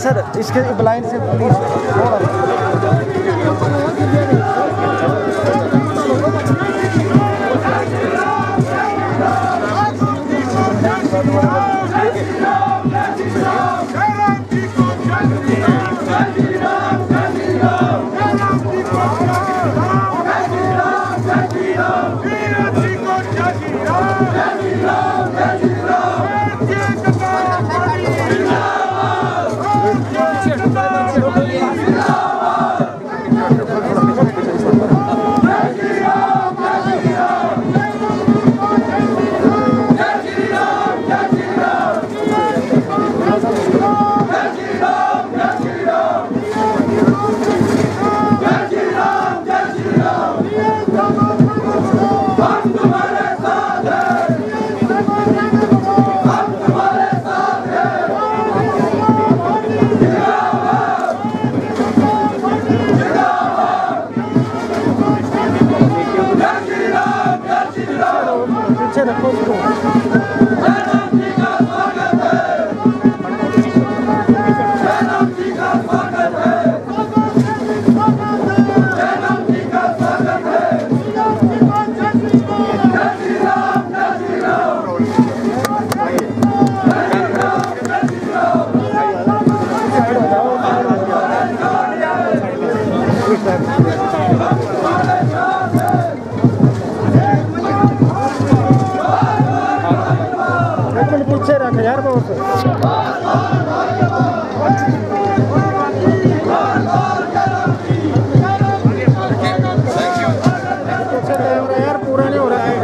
Sir इसके blind से please पीछे रख यार बहुत यार पूरा नहीं हो रहा है।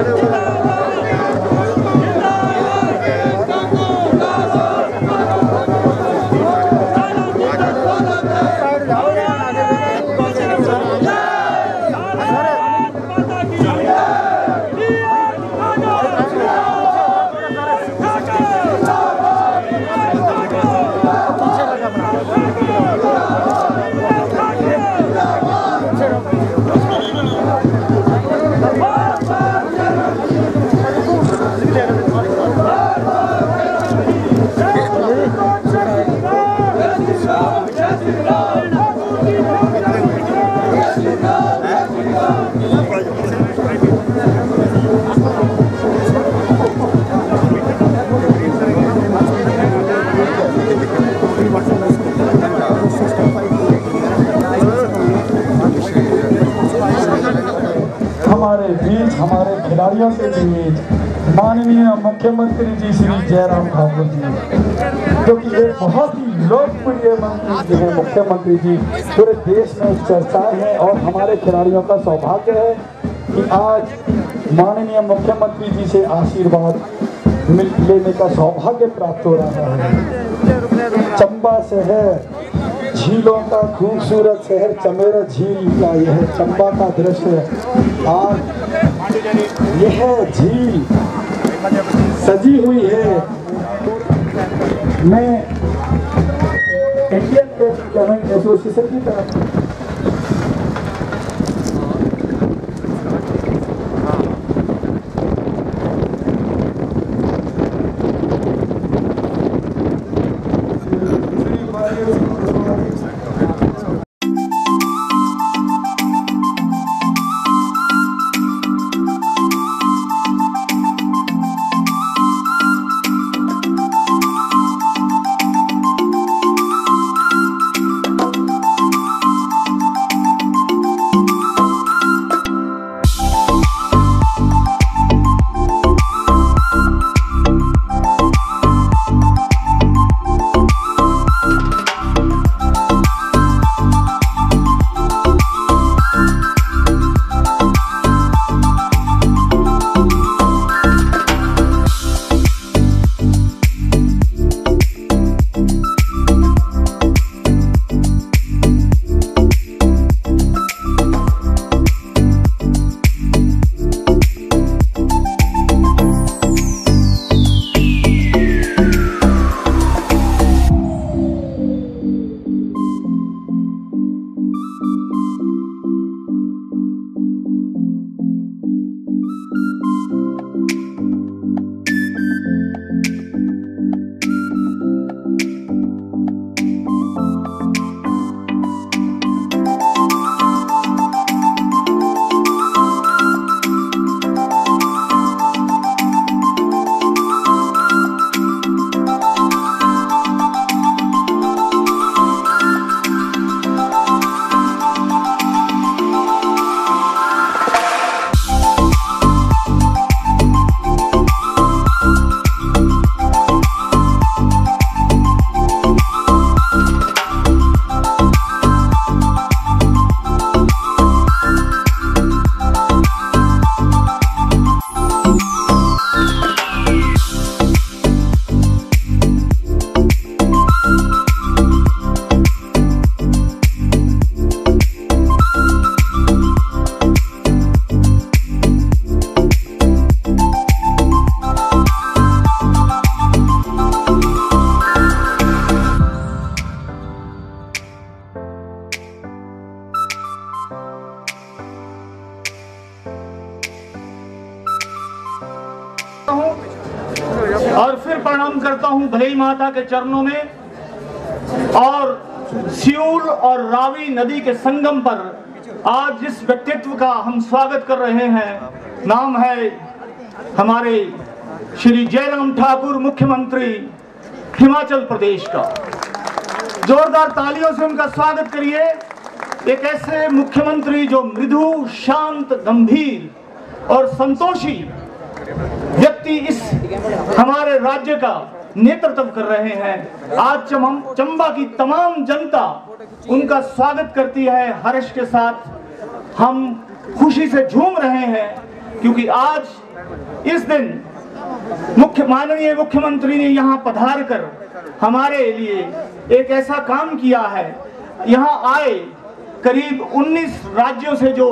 हमारे बीच हमारे खिलाड़ियों के बीच माननीय मुख्यमंत्री जी श्री जयराम ठाकुर जी, जो कि एक बहुत ही लोकप्रिय मंत्री जी हैं। मुख्यमंत्री जी पूरे देश में चर्चाएं हैं और हमारे खिलाड़ियों का सौभाग्य है कि आज माननीय मुख्यमंत्री जी से आशीर्वाद लेने का सौभाग्य प्राप्त हो रहा है। चंबा शहर, झीलों का खूबसूरत शहर चमेरा झील का यह चंबा का दृश्य, आज यह झील सजी हुई है। मैं इंडियन कैनोइंग एसोसिएशन की तरफ और फिर प्रणाम करता हूं भले माता के चरणों में। और सियूल और रावी नदी के संगम पर आज जिस व्यक्तित्व का हम स्वागत कर रहे हैं, नाम है हमारे श्री जयराम ठाकुर, मुख्यमंत्री हिमाचल प्रदेश का। जोरदार तालियों से उनका स्वागत करिए। एक ऐसे मुख्यमंत्री जो मृदु, शांत, गंभीर और संतोषी व्यक्ति इस हमारे राज्य का नेतृत्व कर रहे हैं। आज चंबा की तमाम जनता उनका स्वागत करती है। हर्ष के साथ हम खुशी से झूम रहे हैं, क्योंकि आज इस दिन माननीय मुख्यमंत्री ने यहाँ पधार कर हमारे लिए एक ऐसा काम किया है। यहाँ आए करीब 19 राज्यों से जो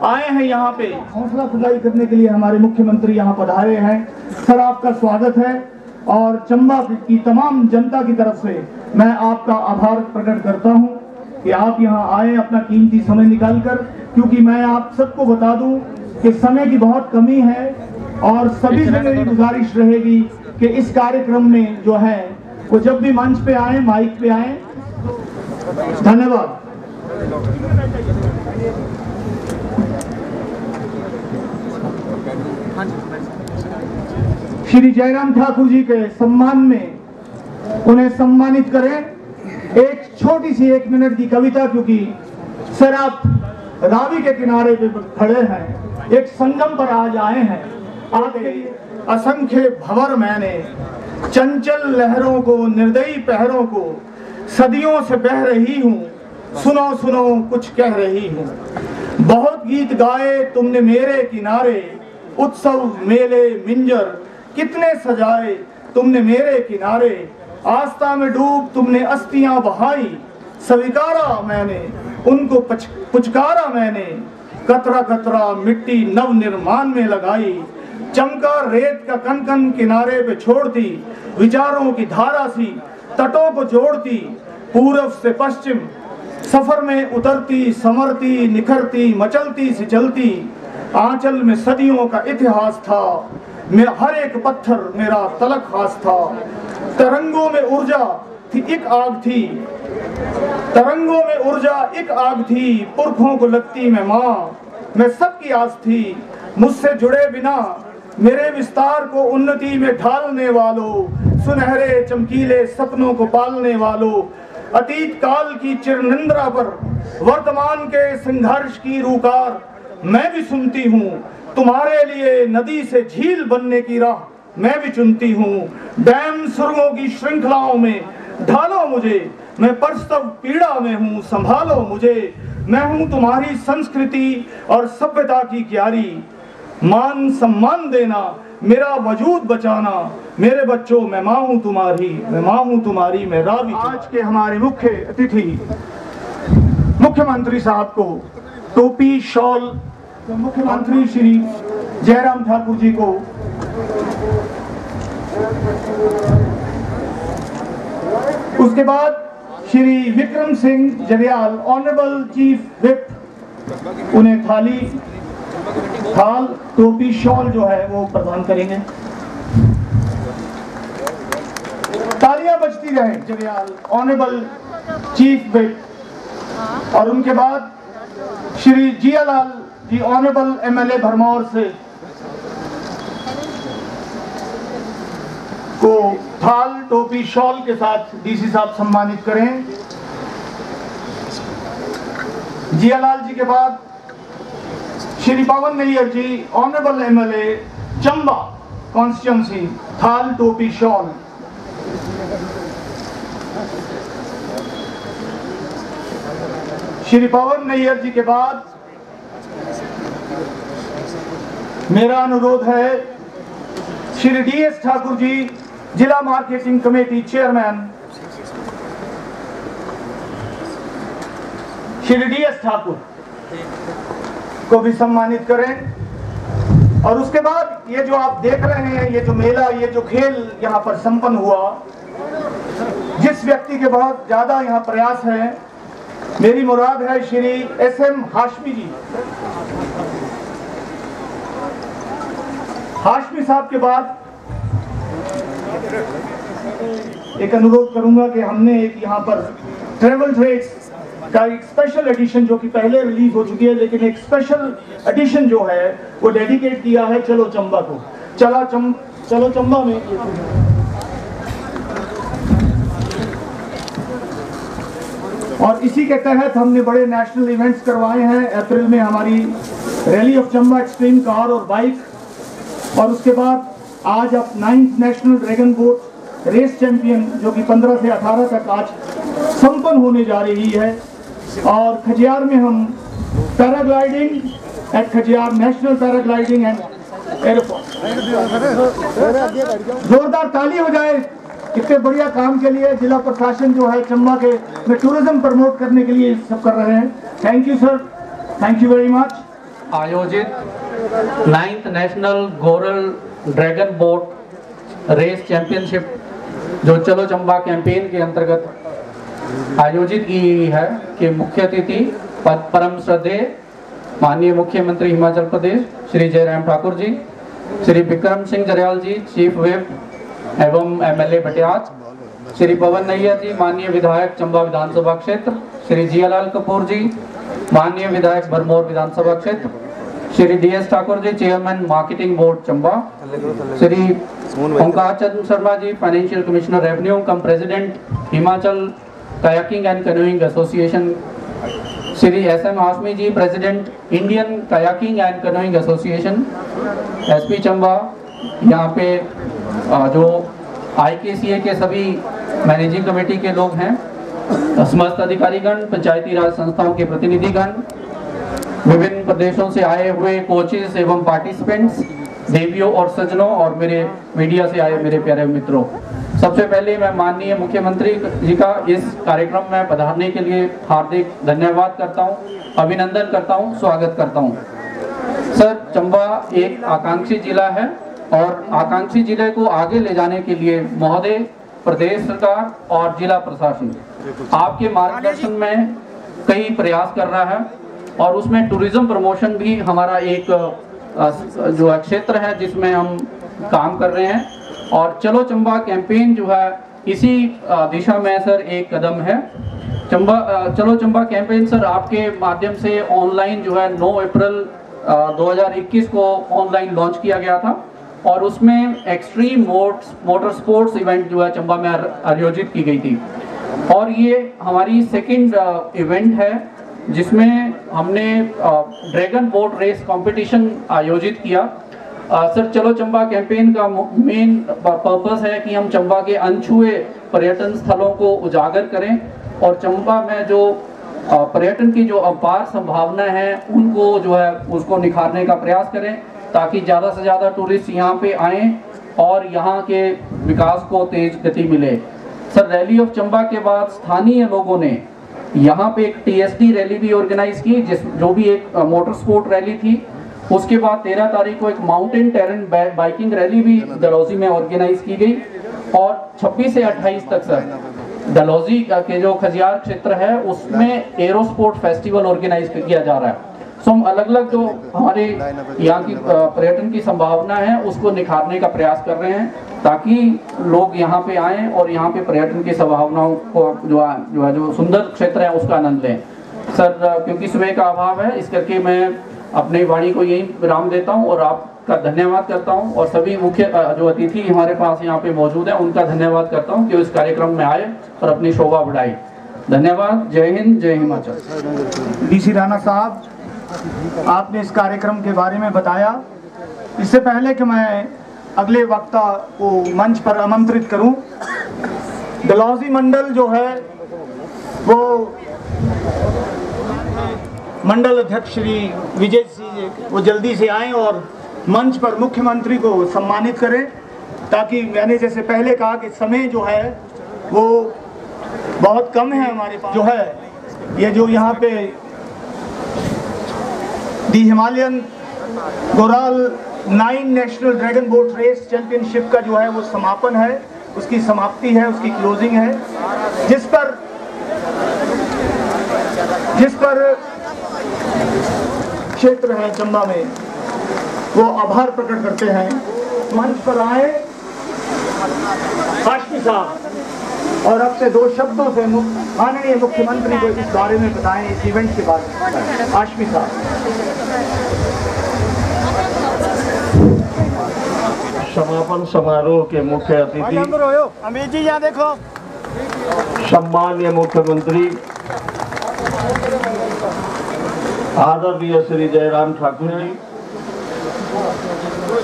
आए हैं, यहाँ पे हौसला अफजाई करने के लिए हमारे मुख्यमंत्री यहाँ पधारे हैं। सर, आपका स्वागत है और चंबा की तमाम जनता की तरफ से मैं आपका आभार प्रकट करता हूँ कि आप यहाँ आए अपना कीमती समय निकालकर। क्योंकि मैं आप सबको बता दूं कि समय की बहुत कमी है और सभी से मेरी गुजारिश रहेगी कि इस कार्यक्रम में जो है वो जब भी मंच पे आए, माइक पे आए। धन्यवाद। श्री जयराम ठाकुर जी के सम्मान में उन्हें सम्मानित करें। एक छोटी सी 1 मिनट की कविता, क्योंकि सर आप रावी के किनारे पे खड़े हैं, एक संगम पर आज आए हैं। आपके असंख्य भंवर मैंने, चंचल लहरों को, निर्दयी पहरों को सदियों से बह रही हूँ, सुनो सुनो कुछ कह रही हूँ। बहुत गीत गाए तुमने मेरे किनारे, उत्सव मेले मिंजर कितने सजाए तुमने मेरे किनारे। आस्था में डूब तुमने अस्थियां बहाई, स्वीकारा मैंने उनको पुचकारा मैंने। कतरा कतरा मिट्टी नव निर्माण में लगाई, चमका रेत का कन कन किनारे पे छोड़ती। विचारों की धारा सी तटों को जोड़ती, पूरब से पश्चिम सफर में उतरती, संवरती निखरती, मचलती सी चलती। आंचल में सदियों का इतिहास था, मेरा हर एक पत्थर मेरा तलक खास था। तरंगों में ऊर्जा थी एक आग थी, तरंगों में ऊर्जा एक आग थी। पुरखों को लगती मैं माँ, मैं सबकी आस थी। मुझसे जुड़े बिना मेरे विस्तार को उन्नति में ढालने वालों, सुनहरे चमकीले सपनों को पालने वालों। अतीत काल की चिरनिंद्रा पर वर्तमान के संघर्ष की रूकार मैं भी सुनती हूँ। तुम्हारे लिए नदी से झील बनने की राह मैं भी चुनती हूँ। डैम सुरंगों की श्रृंखलाओं में ढालो मुझे, मैं प्रसव पीड़ा में हूँ संभालो मुझे। मैं हूँ तुम्हारी संस्कृति और सभ्यता की क्यारी, मान सम्मान देना मेरा वजूद बचाना। मेरे बच्चों मैं माँ हूँ तुम्हारी, मैं माँ हूँ तुम्हारी, मैं रावी। आज के हमारे मुख्य अतिथि मुख्यमंत्री साहब को टोपी शॉल, तो मुख्यमंत्री श्री जयराम ठाकुर जी को उसके बाद Shri Vikram Singh Jaryal, honourable chief whip, उन्हें थाल टोपी शॉल जो है वो प्रदान करेंगे। तालियां बजती रहे जरियाल, ऑनरेबल चीफ विप। और उनके बाद श्री जियालाल जी, ऑनरेबल एमएलए भरमौर से, को थाल टोपी शॉल के साथ डीसी साहब सम्मानित करें। जियालाल जी के बाद श्री पवन नैयर जी, ऑनरेबल एमएलए चंबा कॉन्स्टिट्यूंसी, थाल टोपी शॉल। श्री पवन नैयर जी के बाद मेरा अनुरोध है श्री डीएस ठाकुर जी, जिला marketing committee chairman, Shri DS Thakur को भी सम्मानित करें। और उसके बाद ये जो आप देख रहे हैं, ये जो मेला, ये जो खेल यहाँ पर संपन्न हुआ, जिस व्यक्ति के बहुत ज्यादा यहाँ प्रयास है, मेरी मुराद है श्री एसएम हाशमी जी। हाशमी साहब के बाद एक अनुरोध करूंगा कि हमने एक यहाँ पर ट्रेवल थ्रेड्स का एक स्पेशल एडिशन जो कि पहले रिलीज हो चुकी है, लेकिन एक स्पेशल एडिशन जो है वो डेडिकेट किया है चलो चंबा को। चलो चंबा में और इसी के तहत हमने बड़े नेशनल इवेंट्स करवाए हैं। अप्रैल में हमारी rally of Chamba extreme car और बाइक, और उसके बाद आज अब 9th national dragon boat race champion जो कि 15 से 18 तक आज संपन्न होने जा रही है। और खजियार में हम paragliding at Khajjiar national paragliding and airport, जोरदार ताली हो जाए इतने बढ़िया काम के लिए। जिला प्रशासन जो है चंबा के में टूरिज्म प्रमोट करने के लिए सब कर रहे हैं। Thank you sir, thank you very much. आयोजित 9th national goral dragon boat race championship जो चलो चंबा कैंपेन के अंतर्गत आयोजित की गई है कि मुख्य अतिथि परम श्रद्धेय माननीय मुख्यमंत्री हिमाचल प्रदेश श्री जयराम ठाकुर जी, श्री विक्रम सिंह जरयाल जी चीफ व्हिप एवं एमएलए भटियात, श्री पवन नैयर जी माननीय विधायक चंबा विधानसभा क्षेत्र, श्री जियालाल कपूर जी माननीय विधायक भरमौर विधानसभा क्षेत्र, Shri DS Thakur ji chairman marketing board Chamba, Shri Onkar Chandra Sharma ji financial commissioner revenue cum president Himachal kayaking and canoeing association, Shri SM Hashmi ji president Indian kayaking and canoeing association SP Chamba, यहाँ पे जो IKCA के सभी मैनेजिंग कमेटी के लोग हैं, समस्त अधिकारीगण, पंचायती राज संस्थाओं के प्रतिनिधिगण, विभिन्न प्रदेशों से आए हुए कोचेस एवं पार्टिसिपेंट्स, देवियों और सज्जनों और मेरे मीडिया से आए मेरे प्यारे मित्रों, सबसे पहले मैं माननीय मुख्यमंत्री जी का इस कार्यक्रम में पधारने के लिए हार्दिक धन्यवाद करता हूं, अभिनंदन करता हूं, स्वागत करता हूं। सर, चंबा एक आकांक्षी जिला है और आकांक्षी जिले को आगे ले जाने के लिए महोदय, प्रदेश सरकार और जिला प्रशासन आपके मार्गदर्शन में कई प्रयास कर रहा है और उसमें टूरिज्म प्रमोशन भी हमारा एक जो क्षेत्र है जिसमें हम काम कर रहे हैं। और चलो चंबा कैंपेन जो है इसी दिशा में सर एक कदम है। चलो चंबा कैंपेन सर आपके माध्यम से ऑनलाइन जो है 9 अप्रैल 2021 को ऑनलाइन लॉन्च किया गया था और उसमें एक्सट्रीम मोटर स्पोर्ट्स इवेंट जो है चंबा में आयोजित की गई थी और ये हमारी सेकंड इवेंट है जिसमें हमने ड्रैगन बोट रेस कंपटीशन आयोजित किया। सर, चलो चंबा कैंपेन का मेन पर्पस है कि हम चंबा के अनछुए पर्यटन स्थलों को उजागर करें और चंबा में जो पर्यटन की जो अपार संभावना है उनको जो है उसको निखारने का प्रयास करें ताकि ज़्यादा से ज़्यादा टूरिस्ट यहाँ पे आएँ और यहाँ के विकास को तेज गति मिले। सर, रैली ऑफ चंबा के बाद स्थानीय लोगों ने यहाँ पे एक TSD रैली भी ऑर्गेनाइज की जो भी एक मोटर स्पोर्ट रैली थी। उसके बाद 13 तारीख को एक माउंटेन टेरेन बाइकिंग रैली भी डलहौजी में ऑर्गेनाइज की गई और 26 से 28 तक सर डलहौजी के जो खजियार क्षेत्र है उसमें एरो स्पोर्ट फेस्टिवल ऑर्गेनाइज किया जा रहा है। सो हम अलग अलग जो हमारे यहाँ की पर्यटन की संभावना है उसको निखारने का प्रयास कर रहे हैं ताकि लोग यहाँ पे आएँ और यहाँ पे पर्यटन की संभावनाओं को जो सुंदर क्षेत्र है उसका आनंद लें। सर, क्योंकि समय का अभाव है इस करके मैं अपनी वाणी को यही विराम देता हूँ और आपका धन्यवाद करता हूँ और सभी मुख्य जो अतिथि हमारे पास यहाँ पे मौजूद हैं उनका धन्यवाद करता हूँ कि इस कार्यक्रम में आए और अपनी शोभा बढ़ाई। धन्यवाद। जय हिंद, जय हिमाचल। DC राणा साहब, आपने इस कार्यक्रम के बारे में बताया। इससे पहले कि मैं अगले वक्ता को मंच पर आमंत्रित करूं, डलहौजी मंडल जो है वो मंडल अध्यक्ष श्री विजय सिंह वो जल्दी से आएं और मंच पर मुख्यमंत्री को सम्मानित करें ताकि मैंने जैसे पहले कहा कि समय जो है वो बहुत कम है हमारे पास। जो है ये जो यहाँ पे the Himalayan goral 9 national dragon boat race championship का जो है वो समापन है, उसकी समाप्ति है, उसकी क्लोजिंग है जिस पर क्षेत्र है चंबा में वो आभार प्रकट करते हैं। मंच पर आए हाशमी साहब और अपने 2 शब्दों से माननीय मुख्यमंत्री को इस बारे में बताएं, इस इवेंट के बारे में। हाशमी साहब। समापन समारोह के मुख्य अतिथि अमित जी यहाँ देखो। सम्माननीय मुख्यमंत्री आदरणीय Shri Jairam Thakur ji,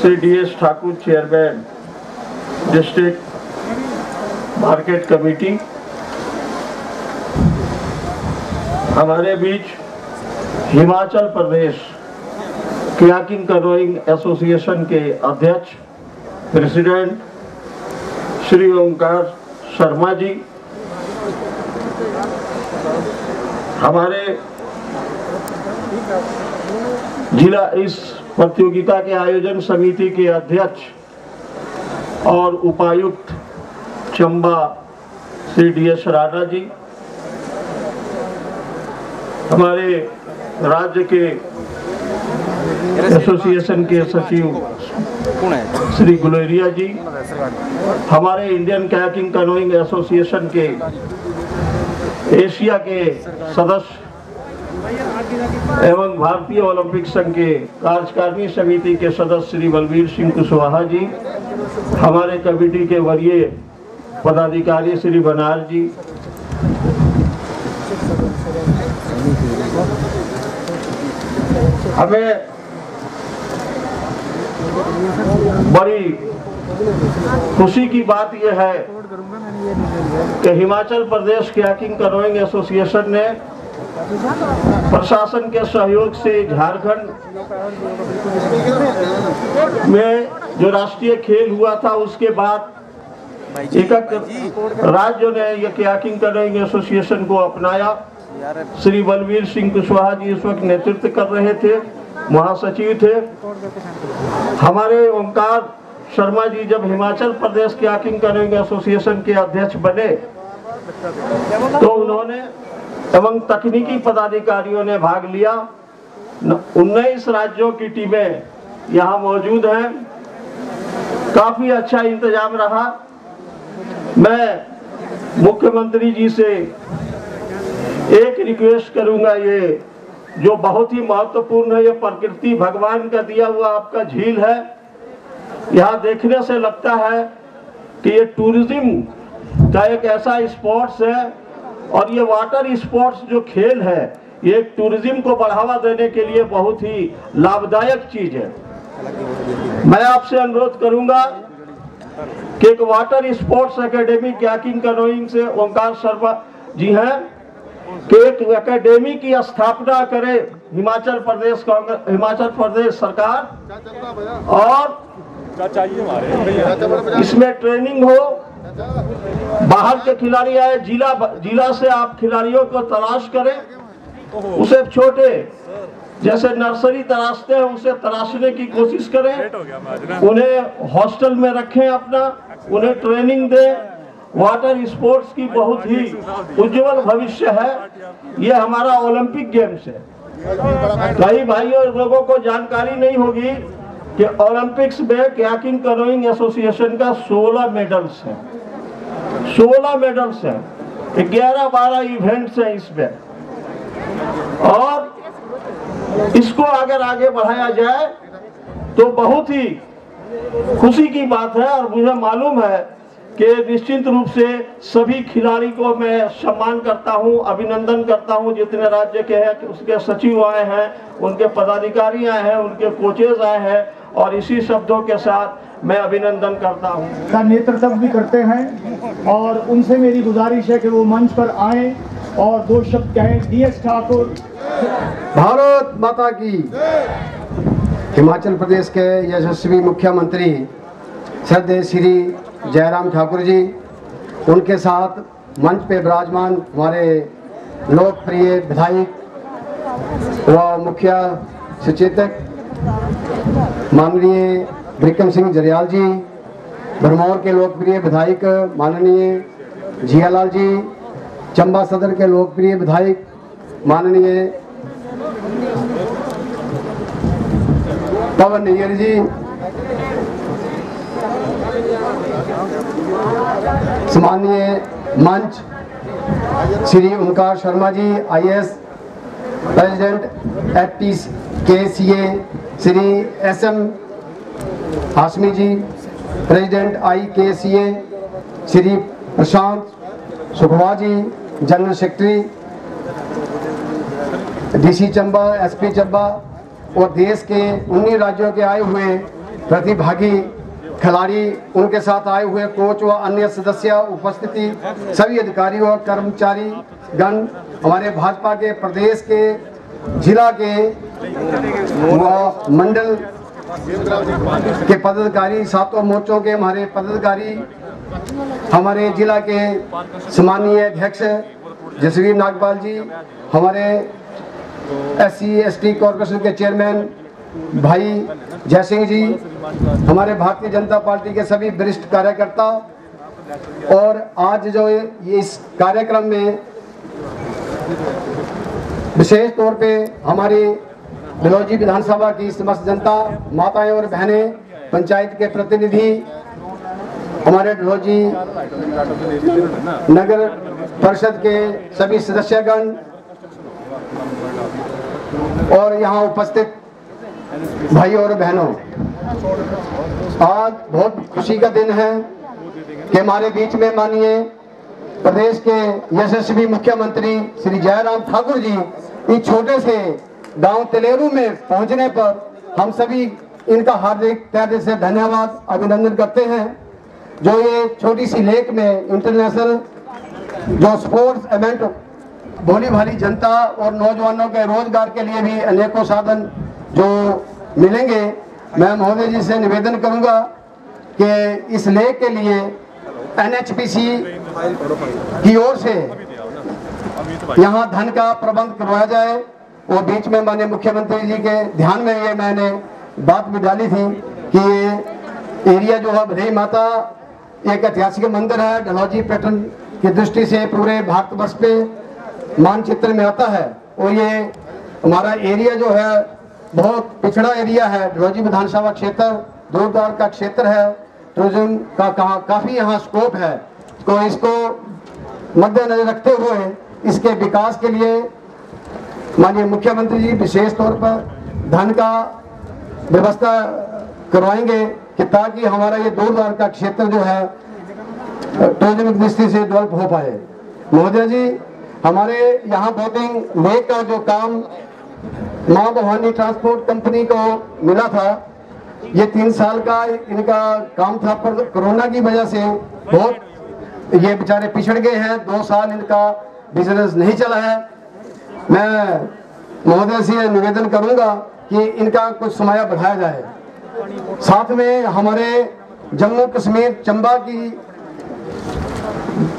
Shri DS Thakur chairman district market committee, हमारे बीच Himachal Pradesh kayaking canoeing association के अध्यक्ष प्रेसिडेंट श्री ओंकार शर्मा जी, हमारे जिला इस प्रतियोगिता के आयोजन समिति के अध्यक्ष और उपायुक्त चंबा श्री DS राणा जी, हमारे राज्य के एसोसिएशन के सचिव श्री गुलेरिया जी, हमारे इंडियन कयाकिंग कैनोइंग एसोसिएशन के एशिया के सदस्य एवं भारतीय ओलंपिक संघ के कार्यकारिणी समिति के सदस्य श्री बलवीर सिंह कुशवाहा जी, हमारे कमेटी के वरीय पदाधिकारी श्री बनार जी, हमें बड़ी खुशी की बात यह है कि Himachal Pradesh kayaking canoeing association ने प्रशासन के सहयोग से झारखंड में जो राष्ट्रीय खेल हुआ था उसके बाद एक राज्यों ने यह कयाकिंग कैनोइंग एसोसिएशन को अपनाया। श्री बलवीर सिंह कुशवाहा जी इस वक्त नेतृत्व कर रहे थे, महासचिव थे। हमारे ओंकार शर्मा जी जब Himachal Pradesh kayaking canoeing association के अध्यक्ष बने तो उन्होंने एवं तकनीकी पदाधिकारियों ने भाग लिया। 19 राज्यों की टीमें यहाँ मौजूद हैं, काफी अच्छा इंतजाम रहा। मैं मुख्यमंत्री जी से एक रिक्वेस्ट करूंगा, ये जो बहुत ही महत्वपूर्ण है, ये प्रकृति भगवान का दिया हुआ आपका झील है। यहाँ देखने से लगता है कि ये टूरिज्म का एक ऐसा स्पोर्ट्स है और ये वाटर स्पोर्ट्स जो खेल है ये टूरिज्म को बढ़ावा देने के लिए बहुत ही लाभदायक चीज है। मैं आपसे अनुरोध करूंगा कि एक water sports academy kayaking canoeing से ओंकार शर्मा जी हैं कि एक एकेडमी की स्थापना करे हिमाचल प्रदेश सरकार और इसमें ट्रेनिंग हो। बाहर के खिलाड़ी आए, जिला से आप खिलाड़ियों को तलाश करें, उसे छोटे जैसे नर्सरी तराशते हैं उसे तराशने की कोशिश करें, उन्हें हॉस्टल में रखें, अपना उन्हें ट्रेनिंग दें। वाटर स्पोर्ट्स की बहुत ही उज्जवल भविष्य है। ये हमारा ओलंपिक गेम्स है। कई भाइयों लोगों को जानकारी नहीं होगी कि ओलंपिक्स में कयाकिंग कैनोइंग एसोसिएशन का 16 मेडल्स हैं। 16 मेडल्स हैं, 11-12 इवेंट्स हैं इसमें, और इसको अगर आगे बढ़ाया जाए तो बहुत ही खुशी की बात है। और मुझे मालूम है कि निश्चित रूप से सभी खिलाड़ी को मैं सम्मान करता हूं, अभिनंदन करता हूं। जितने राज्य के हैं उसके सचिव आए हैं, उनके पदाधिकारी आए हैं, उनके कोचेज आए हैं, और इसी शब्दों के साथ मैं अभिनंदन करता हूं। का नेतृत्व भी करते हैं और उनसे मेरी गुजारिश है कि वो मंच पर आए और 2 शब्द कहें। DS ठाकुर। भारत माता की। हिमाचल प्रदेश के यशस्वी मुख्यमंत्री श्रद्धेय श्री जयराम ठाकुर जी, उनके साथ मंच पे विराजमान हमारे लोकप्रिय विधायक व मुख्य सचेतक माननीय विक्रम सिंह जरियाल जी, भरमौर के लोकप्रिय विधायक माननीय जियालाल जी, चंबा सदर के लोकप्रिय विधायक माननीय पवन नैयर जी, सम्मानीय मंच Shri Omkar Sharma ji IAS president FTKCA, Shri SM Hashmi ji president IKCA, Shri Prashant Sukhwa ji general secretary DC Chamba, SP Chamba और देश के 19 राज्यों के आए हुए प्रतिभागी खिलाड़ी, उनके साथ आए हुए कोच व अन्य सदस्य, उपस्थिति सभी अधिकारी और कर्मचारी गण, हमारे भाजपा के प्रदेश के, जिला के व मंडल के पदाधिकारी, सातों मोर्चों के हमारे पदाधिकारी, हमारे जिला के सम्मानीय अध्यक्ष जसवीर नागपाल जी, हमारे SC/ST कॉर्पोरेशन के चेयरमैन भाई जय सिंह जी, हमारे भारतीय जनता पार्टी के सभी वरिष्ठ कार्यकर्ता, और आज जो ये इस कार्यक्रम में विशेष तौर पे हमारी डलहौजी विधानसभा की समस्त जनता, माताएं और बहनें, पंचायत के प्रतिनिधि, हमारे डलहौजी नगर परिषद के सभी सदस्यगण और यहाँ उपस्थित भाई और बहनों, आज बहुत खुशी का दिन है कि हमारे बीच में माननीय प्रदेश के यशस्वी मुख्यमंत्री श्री जयराम ठाकुर जी इस छोटे से गांव तिलेरू में पहुंचने पर हम सभी इनका हार्दिक तहे से धन्यवाद अभिनंदन करते हैं। जो ये छोटी सी लेक में इंटरनेशनल जो स्पोर्ट्स इवेंट भोली भाली जनता और नौजवानों के रोजगार के लिए भी अनेकों साधन जो मिलेंगे, मैं महोदय जी से निवेदन करूंगा कि इस लेक के लिए NHPC की ओर से यहाँ धन का प्रबंध करवाया जाए। और बीच में माननीय मुख्यमंत्री जी के ध्यान में ये मैंने बात भी डाली थी कि ये एरिया जो है भदई माता एक ऐतिहासिक मंदिर है, डलहौजी पर्यटन की दृष्टि से पूरे भारतवर्ष पे मानचित्र में आता है। और ये हमारा एरिया जो है बहुत पिछड़ा एरिया है, डलहौजी विधानसभा क्षेत्र दूर दराज का क्षेत्र है, टूरिज्म का काफी यहाँ स्कोप है। तो इसको मद्देनजर रखते हुए इसके विकास के लिए माननीय मुख्यमंत्री जी विशेष तौर पर धन का व्यवस्था करवाएंगे कि ताकि हमारा ये दूर दराज का क्षेत्र जो है टूरिज्म की दृष्टि से डेवलप हो पाए। महोदय जी, हमारे यहाँ बोटिंग लेक का जो काम माँ भवानी ट्रांसपोर्ट कंपनी को मिला था, ये 3 साल का इनका काम था, पर कोरोना की वजह से बहुत ये बेचारे पिछड़ गए हैं। 2 साल इनका बिजनेस नहीं चला है। मैं महोदय से निवेदन करूंगा कि इनका कुछ समय बढ़ाया जाए। साथ में हमारे जम्मू कश्मीर चंबा की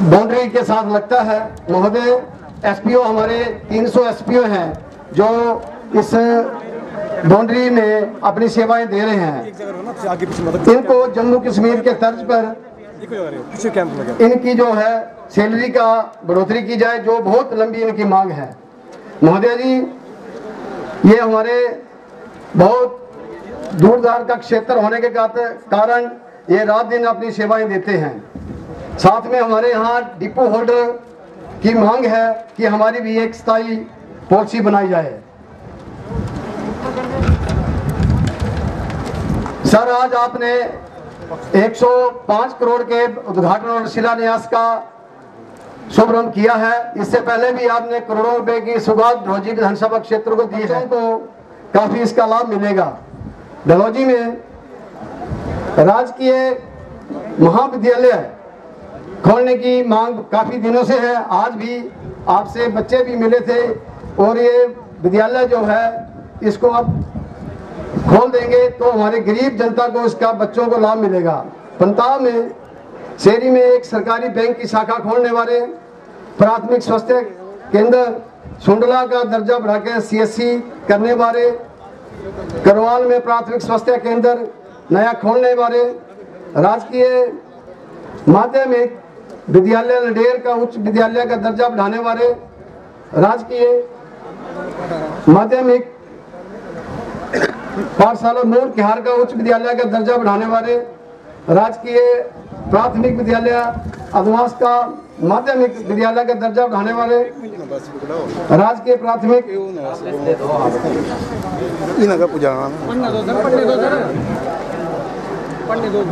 बाउंड्री के साथ लगता है महोदय, SPO हमारे 300 SPO हैं जो इस बाउंड्री में अपनी सेवाएं दे रहे हैं। इनको जम्मू कश्मीर के तर्ज पर इनकी जो है सैलरी का बढ़ोतरी की जाए, जो बहुत लंबी इनकी मांग है। महोदय जी, ये हमारे बहुत दूर दराज का क्षेत्र होने के कारण ये रात दिन अपनी सेवाएं देते हैं। साथ में हमारे यहाँ डिपो होल्डर की मांग है कि हमारी भी एक स्थायी पॉलिसी बनाई जाए। सर, आज आपने 105 करोड़ के उद्घाटन और शिलान्यास का शुभारंभ किया है। इससे पहले भी आपने करोड़ों रुपए की सौगात डलहौजी विधानसभा क्षेत्र को दी है, तो काफी इसका लाभ मिलेगा। डलहौजी में राजकीय महाविद्यालय खोलने की मांग काफी दिनों से है। आज भी आपसे बच्चे भी मिले थे और ये विद्यालय जो है इसको अब खोल देंगे तो हमारे गरीब जनता को इसका बच्चों को लाभ मिलेगा। पंताव में शेरी में एक सरकारी बैंक की शाखा खोलने वाले, प्राथमिक स्वास्थ्य केंद्र सुंडला का दर्जा बढ़ाकर CSC करने वाले, करवाल में प्राथमिक स्वास्थ्य केंद्र नया खोलने वाले, राजकीय माध्यमिक विद्यालय लडेर का उच्च विद्यालय का दर्जा बढ़ाने वाले, राजकीय माध्यमिक पाठशाला मूल किहार का उच्च विद्यालय का दर्जा बढ़ाने वाले, राजकीय प्राथमिक विद्यालय अधवास का माध्यमिक विद्यालय का दर्जा उठाने वाले राजकीय प्राथमिक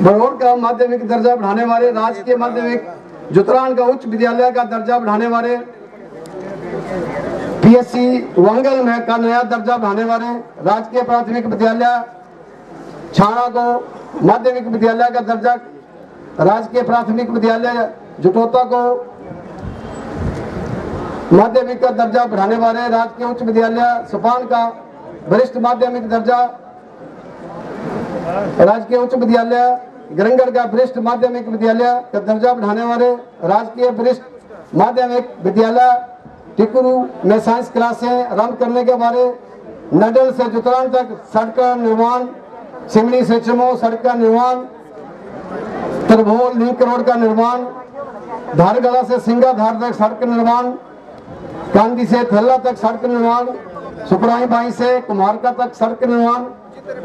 बरौर का माध्यमिक दर्जा बढ़ाने वाले राजकीय माध्यमिक जुतरान का उच्च विद्यालय का दर्जा बढ़ाने वाले पीएससी वंगल में का नया दर्जा बढ़ाने वाले राजकीय प्राथमिक विद्यालय छाणा को माध्यमिक विद्यालय का दर्जा राजकीय प्राथमिक विद्यालय जुटोता को माध्यमिक का दर्जा बढ़ाने वाले राजकीय उच्च विद्यालय सपान का वरिष्ठ माध्यमिक दर्जा राजकीय उच्च विद्यालय गरंगड़ का वरिष्ठ माध्यमिक विद्यालय का दर्जा बढ़ाने वाले राजकीय वरिष्ठ माध्यमिक विद्यालय टिकुरू में साइंस क्लासें आरंभ करने के बारे नडल से जुतरान तक सड़क का निर्माण सिमनी से चमो सड़क का निर्माण तरभोल लिंक रोड का निर्माण धारगढ़ा से सिंगा धार तक सड़क निर्माण कांदी से थल्ला तक सड़क निर्माण सुपराही बाई से कुमारका तक सड़क निर्माण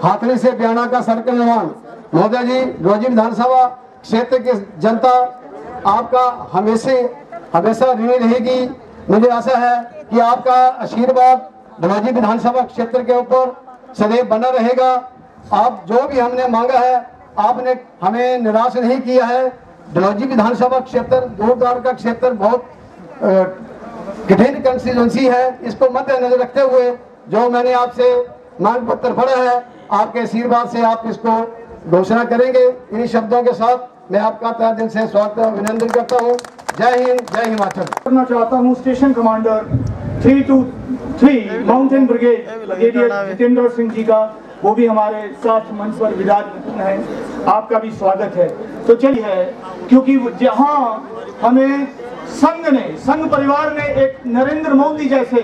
हाथनी से ब्याना का सड़क निर्माण। महोदय जी डलहौजी विधानसभा क्षेत्र की जनता आपका हमेशा ऋणी रहेगी। मुझे आशा है कि आपका आशीर्वाद डलहौजी विधानसभा क्षेत्र के ऊपर सदैव बना रहेगा। आप जो भी हमने मांगा है आपने हमें निराश नहीं किया है। डलहौजी विधानसभा क्षेत्र दूरदराज का क्षेत्र बहुत कठिन कंस्टिट्यूंसी है। इसको मद्देनजर रखते हुए जो मैंने आपसे मांग पत्र पढ़ा है आपके आशीर्वाद से आप इसको घोषणा करेंगे। इन्हीं शब्दों के साथ मैं आपका तहे दिल से स्वागत अभिनंदन करता हूँ। जय हिंद, जय हिमाचल। करना चाहता हूँ station commander 323 mountain brigade brigadier Jitendra Singh ji का, वो भी हमारे साथ मंच पर विराजमान है। आपका भी स्वागत है। तो चलिए, क्योंकि जहाँ हमें संघ परिवार ने एक नरेंद्र मोदी जैसे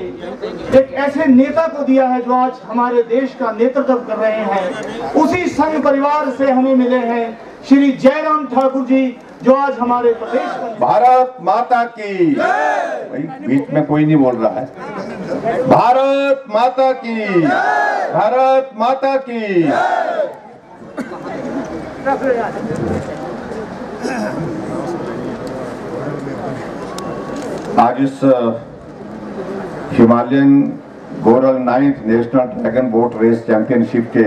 एक ऐसे नेता को दिया है जो आज हमारे देश का नेतृत्व कर रहे हैं, उसी संघ परिवार से हमें मिले हैं श्री जयराम ठाकुर जी जो आज हमारे प्रदेश का। भारत माता की, बीच में कोई नहीं बोल रहा है। भारत माता की, भारत माता की। आज इस Himalayan goral 9th national dragon boat race championship के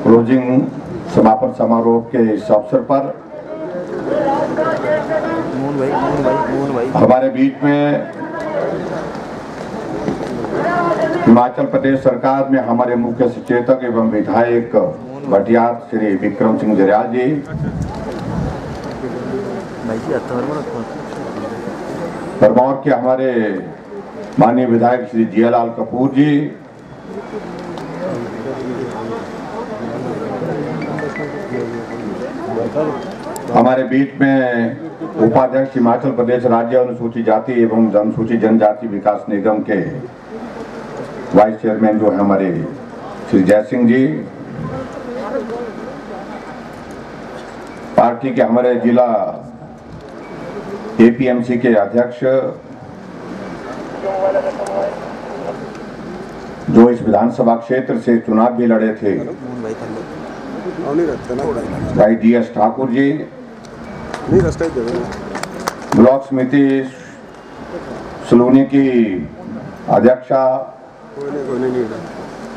क्लोजिंग समापन समारोह के इस अवसर पर हमारे बीच में हिमाचल प्रदेश सरकार में हमारे मुख्य सचेतक एवं विधायक भटियात श्री विक्रम सिंह जरयाल जी, परमौर के हमारे माननीय विधायक श्री जियालाल कपूर जी, हमारे बीच में उपाध्यक्ष हिमाचल प्रदेश राज्य अनुसूचित जाति एवं अनुसूचित जनजाति विकास निगम के वाइस चेयरमैन जो है हमारे श्री जय सिंह जी, पार्टी के हमारे जिला एपीएमसी के अध्यक्ष जो इस विधानसभा क्षेत्र से चुनाव भी लड़े थे भाई DS ठाकुर जी, ब्लॉक समिति सलूनी की अध्यक्षा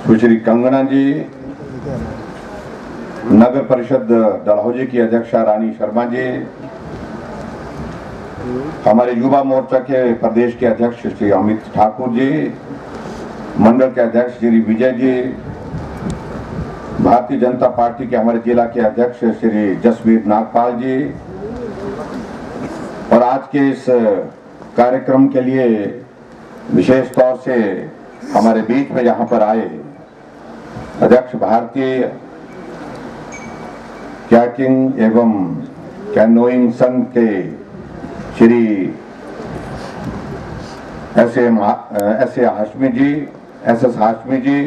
सुश्री कंगना जी, नगर परिषद डलहौजी की अध्यक्षा रानी शर्मा जी, हमारे युवा मोर्चा के प्रदेश के अध्यक्ष श्री अमित ठाकुर जी, मंडल के अध्यक्ष श्री विजय जी, भारतीय जनता पार्टी के हमारे जिला के अध्यक्ष श्री जसवीर नागपाल जी, और आज के इस कार्यक्रम के लिए विशेष तौर से हमारे बीच में यहाँ पर आए अध्यक्ष भारतीय कैकिंग एवं कैनोइंग संघ के श्री एस हाशमी जी, SS हाशमी जी,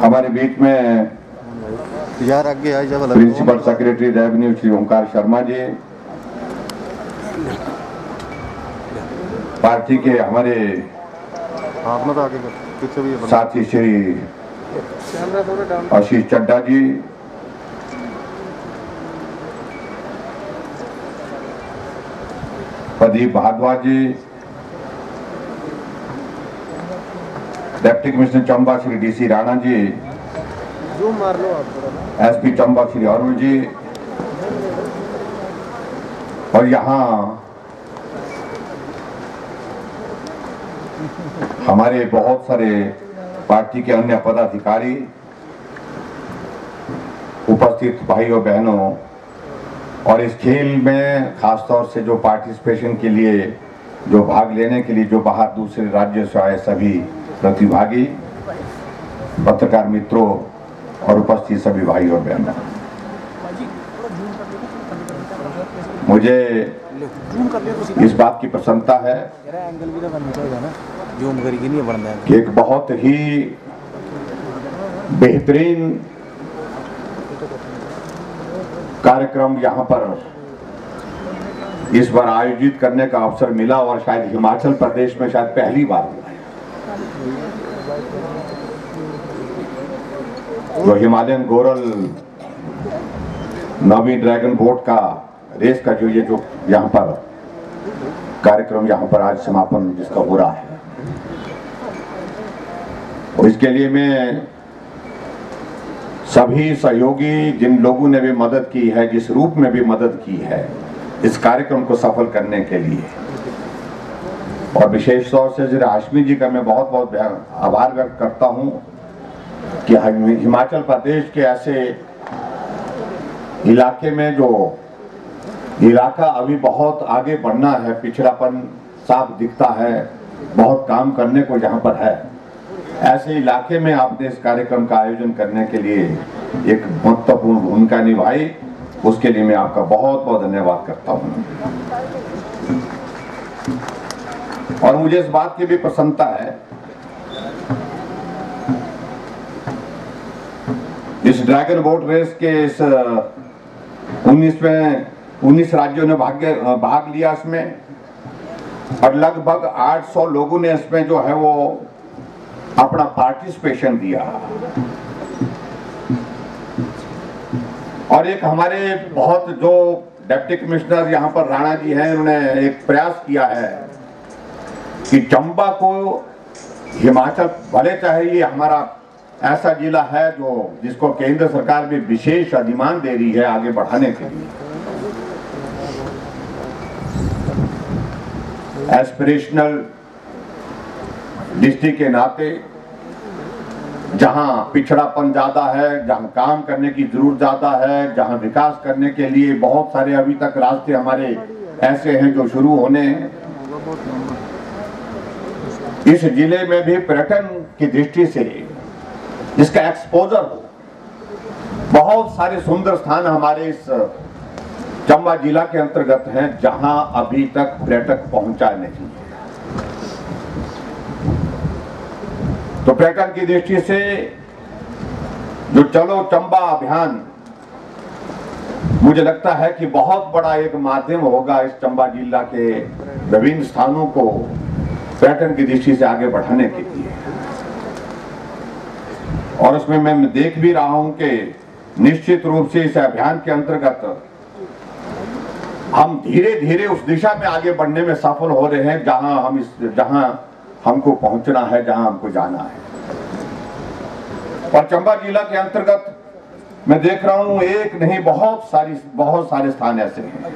हमारे बीच में principal secretary revenue Shri Omkar Sharma ji, party के हमारे साथ ही Shri Ashish Chadda ji, Pradeep Bhardwaj ji, deputy commissioner Chamba Shri DC Rana ji, SP Chamba Shri Arun ji, और यहाँ हमारे बहुत सारे पार्टी के अन्य पदाधिकारी, उपस्थित भाइयों बहनों, और इस खेल में खासतौर से जो पार्टिसिपेशन के लिए, जो भाग लेने के लिए जो बाहर दूसरे राज्यों से आए सभी प्रतिभागी, पत्रकार मित्रों और उपस्थित सभी भाइयों और बहनों, मुझे इस बात की प्रसन्नता है कि एक बहुत ही बेहतरीन कार्यक्रम यहाँ पर इस बार आयोजित करने का अवसर मिला, और शायद हिमाचल प्रदेश में शायद पहली बार हुआ है। जो हिमालयन गोरल नवी ड्रैगन बोट का रेस का जो यहाँ पर कार्यक्रम यहाँ पर आज समापन जिसका हो रहा है, और इसके लिए मैं सभी सहयोगी जिन लोगों ने भी मदद की है, जिस रूप में भी मदद की है इस कार्यक्रम को सफल करने के लिए, और विशेष तौर से श्री हाशमी जी का मैं बहुत बहुत आभार व्यक्त करता हूं कि हिमाचल प्रदेश के ऐसे इलाके में जो इलाका अभी बहुत आगे बढ़ना है, पिछड़ापन साफ दिखता है, बहुत काम करने को यहाँ पर है, ऐसे इलाके में आपने इस कार्यक्रम का आयोजन करने के लिए एक महत्वपूर्ण भूमिका निभाई, उसके लिए मैं आपका बहुत बहुत धन्यवाद करता हूं। और मुझे इस बात की भी प्रसन्नता है, इस ड्रैगन बोट रेस के इस 19 राज्यों ने भाग लिया इसमें, और लगभग 800 लोगों ने इसमें जो है वो अपना पार्टिसिपेशन दिया। और एक हमारे बहुत जो डिप्टी कमिश्नर यहाँ पर राणा जी हैं, उन्होंने एक प्रयास किया है कि चंबा को हिमाचल, भले चाहे ये हमारा ऐसा जिला है जो जिसको केंद्र सरकार भी विशेष अधिमान दे रही है आगे बढ़ाने के लिए, एस्पिरेशनल डिस्ट्रिक्ट के नाते, जहां पिछड़ापन ज्यादा है, जहां काम करने की जरूरत ज्यादा है, जहां विकास करने के लिए बहुत सारे अभी तक रास्ते हमारे ऐसे हैं जो शुरू होने हैं, इस जिले में भी पर्यटन की दृष्टि से इसका एक्सपोजर हो। बहुत सारे सुंदर स्थान हमारे इस चंबा जिला के अंतर्गत हैं जहां अभी तक पर्यटक पहुंचा नहीं है। तो पर्यटन की दृष्टि से जो चलो चंबा अभियान, मुझे लगता है कि बहुत बड़ा एक माध्यम होगा इस चंबा जिला के विभिन्न स्थानों को पर्यटन की दृष्टि से आगे बढ़ाने के लिए। और उसमें मैं देख भी रहा हूं कि निश्चित रूप से इस अभियान के अंतर्गत हम धीरे धीरे उस दिशा में आगे बढ़ने में सफल हो रहे हैं जहां हमको पहुंचना है, जहां हमको जाना है। और चंबा जिला के अंतर्गत मैं देख रहा हूं एक नहीं बहुत सारे स्थान ऐसे हैं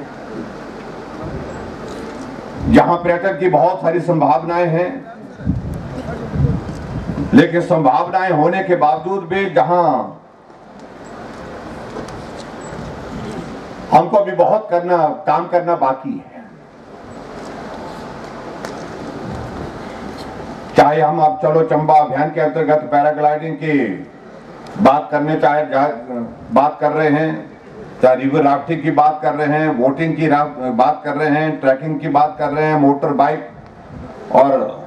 जहां पर्यटन की बहुत सारी संभावनाएं हैं, लेकिन संभावनाएं होने के बावजूद भी जहां हमको भी बहुत काम करना बाकी है। चाहे हम अब चलो चंबा अभियान के अंतर्गत पैराग्लाइडिंग की बात कर रहे हैं, चाहे रिवर राफ्टिंग की बात कर रहे हैं, बोटिंग की बात कर रहे हैं, ट्रैकिंग की बात कर रहे हैं, मोटर बाइक और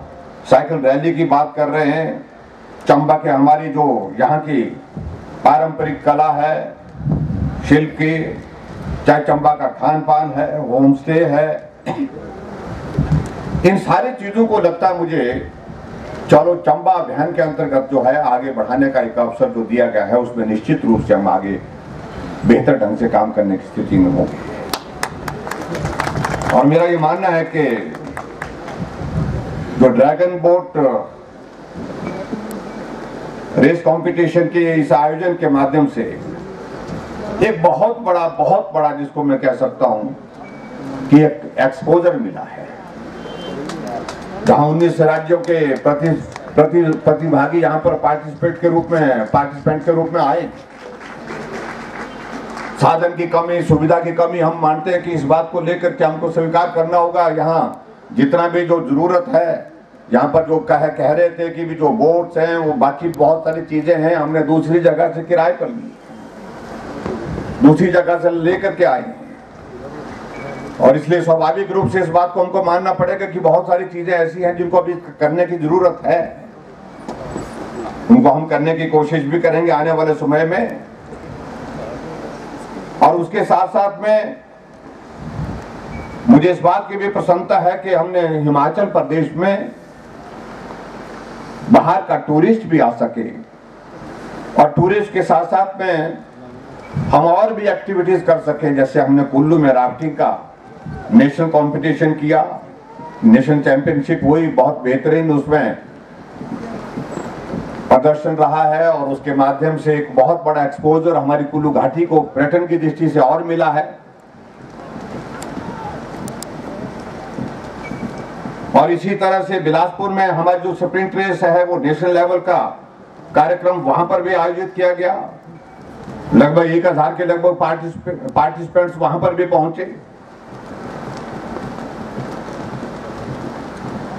साइकिल रैली की बात कर रहे हैं। चंबा के हमारी जो यहाँ की पारंपरिक कला है, शिल्प की, चाहे चंबा का खान पान है, होम स्टे है, इन सारी चीजों को लगता है मुझे चलो चंबा अभियान के अंतर्गत जो है आगे बढ़ाने का एक अवसर जो दिया गया है, उसमें निश्चित रूप से हम आगे बेहतर ढंग से काम करने की स्थिति में होंगे। और मेरा ये मानना है कि जो ड्रैगन बोट रेस कंपटीशन के इस आयोजन के माध्यम से एक बहुत बड़ा जिसको मैं कह सकता हूं कि एक एक्सपोजर मिला है, जहां 19 राज्यों के प्रतिभागी यहां पर पार्टिसिपेंट के रूप में आए। साधन की कमी, सुविधा की कमी, हम मानते हैं कि इस बात को लेकर के हमको स्वीकार करना होगा। यहाँ जितना भी जो जरूरत है, यहाँ पर जो कह रहे थे कि भी जो बोट्स हैं वो बाकी बहुत सारी चीजें हैं, हमने दूसरी जगह से किराए पर ली, दूसरी जगह से लेकर के आए, और इसलिए स्वाभाविक रूप से इस बात को हमको मानना पड़ेगा कि बहुत सारी चीजें ऐसी हैं जिनको अभी करने की जरूरत है। उनको हम करने की कोशिश भी करेंगे आने वाले समय में। और उसके साथ साथ में मुझे इस बात की भी प्रसन्नता है कि हमने हिमाचल प्रदेश में बाहर का टूरिस्ट भी आ सके, और टूरिस्ट के साथ साथ में हम और भी एक्टिविटीज कर सकें। जैसे हमने कुल्लू में राफ्टिंग का नेशनल कंपटीशन किया, नेशनल चैंपियनशिप हुई, बहुत बेहतरीन उसमें प्रदर्शन रहा है, और उसके माध्यम से एक बहुत बड़ा एक्सपोजर हमारी कुल्लू घाटी को पर्यटन की दृष्टि से और मिला है। और इसी तरह से बिलासपुर में हमारी जो स्प्रिंट रेस है वो नेशनल लेवल का कार्यक्रम वहां पर भी आयोजित किया गया। लगभग 1000 के लगभग पार्टिसिपेंट्स वहां पर भी पहुंचे।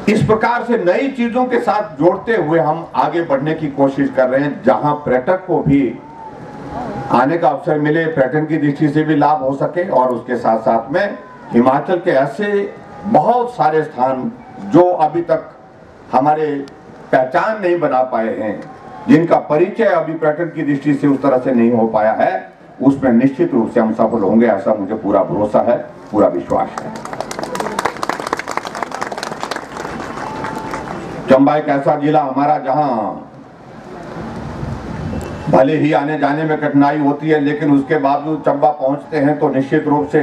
इस प्रकार से नई चीजों के साथ जोड़ते हुए हम आगे बढ़ने की कोशिश कर रहे हैं, जहां पर्यटक को भी आने का अवसर मिले, पर्यटन की दृष्टि से भी लाभ हो सके। और उसके साथ साथ में हिमाचल के ऐसे बहुत सारे स्थान जो अभी तक हमारे पहचान नहीं बना पाए हैं, जिनका परिचय अभी पर्यटन की दृष्टि से उस तरह से नहीं हो पाया है, उसमें निश्चित रूप से हम सफल होंगे, ऐसा मुझे पूरा भरोसा है, पूरा विश्वास है। चंबा एक ऐसा जिला हमारा जहां भले ही आने जाने में कठिनाई होती है, लेकिन उसके बावजूद चंबा पहुंचते हैं तो निश्चित रूप से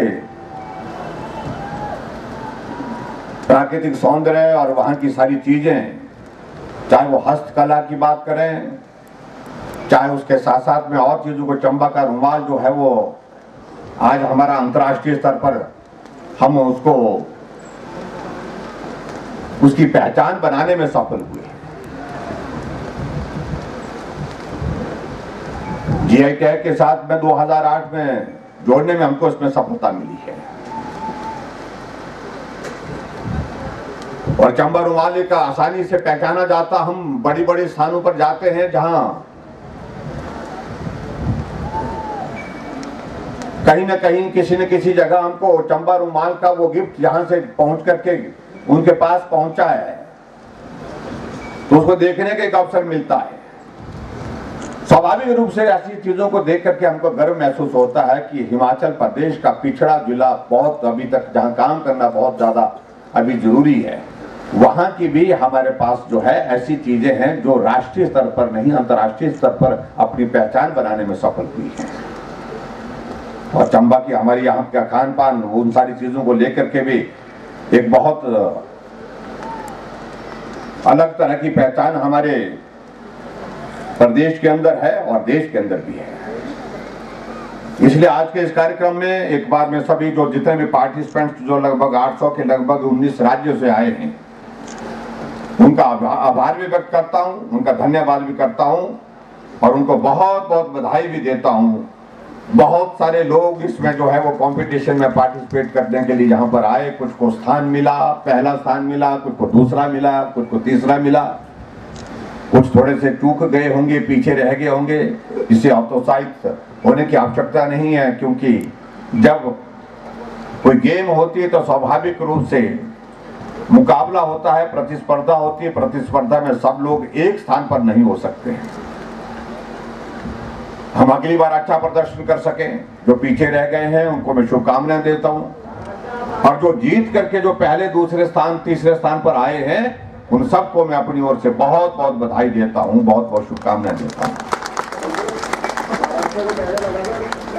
प्राकृतिक सौंदर्य और वहां की सारी चीजें, चाहे वो हस्तकला की बात करें, चाहे उसके साथ साथ में और चीजों को, चंबा का रुमाल जो है वो आज हमारा अंतर्राष्ट्रीय स्तर पर हम उसकी पहचान बनाने में सफल हुए। जीआई टैग के साथ में 2008 में जोड़ने में हमको इसमें सफलता मिली है। और चंबा रुमाल का आसानी से पहचाना जाता, हम बड़ी बड़ी स्थानों पर जाते हैं जहां कहीं न कहीं किसी न किसी जगह हमको चंबा रुमाल का वो गिफ्ट यहां से पहुंच करके उनके पास पहुंचा है, तो उसको देखने का एक अवसर मिलता है। स्वाभाविक रूप से ऐसी चीजों को देख करके हमको गर्व महसूस होता है कि हिमाचल प्रदेश का पिछड़ा जिला, बहुत अभी तक जहां काम करना बहुत ज्यादा अभी जरूरी है, वहां की भी हमारे पास जो है ऐसी चीजें हैं जो राष्ट्रीय स्तर पर नहीं, अंतर्राष्ट्रीय स्तर पर अपनी पहचान बनाने में सफल हुई है। और चंबा की हमारी यहाँ का खान पान, उन सारी चीजों को लेकर के भी एक बहुत अलग तरह की पहचान हमारे प्रदेश के अंदर है और देश के अंदर भी है। इसलिए आज के इस कार्यक्रम में एक बार में सभी जो जितने भी पार्टिसिपेंट्स जो लगभग 800 के लगभग 19 राज्यों से आए हैं, उनका आभार भी व्यक्त करता हूं, उनका धन्यवाद भी करता हूं, और उनको बहुत बहुत बधाई भी देता हूं। बहुत सारे लोग इसमें जो है वो कंपटीशन में पार्टिसिपेट करने के लिए यहाँ पर आए, कुछ को स्थान मिला, पहला स्थान मिला, कुछ को दूसरा मिला, कुछ को तीसरा मिला, कुछ थोड़े से चूक गए होंगे, पीछे रह गए होंगे। इससे हतोत्साहित होने की आवश्यकता नहीं है, क्योंकि जब कोई गेम होती है तो स्वाभाविक रूप से मुकाबला होता है, प्रतिस्पर्धा होती है। प्रतिस्पर्धा में सब लोग एक स्थान पर नहीं हो सकते हैं। हम अगली बार अच्छा प्रदर्शन कर सकें। जो पीछे रह गए हैं उनको मैं शुभकामनाएं देता हूं, और जो जीत करके जो पहले, दूसरे स्थान, तीसरे स्थान पर आए हैं, उन सबको मैं अपनी ओर से बहुत बहुत बधाई देता हूं, बहुत बहुत शुभकामनाएं देता हूं।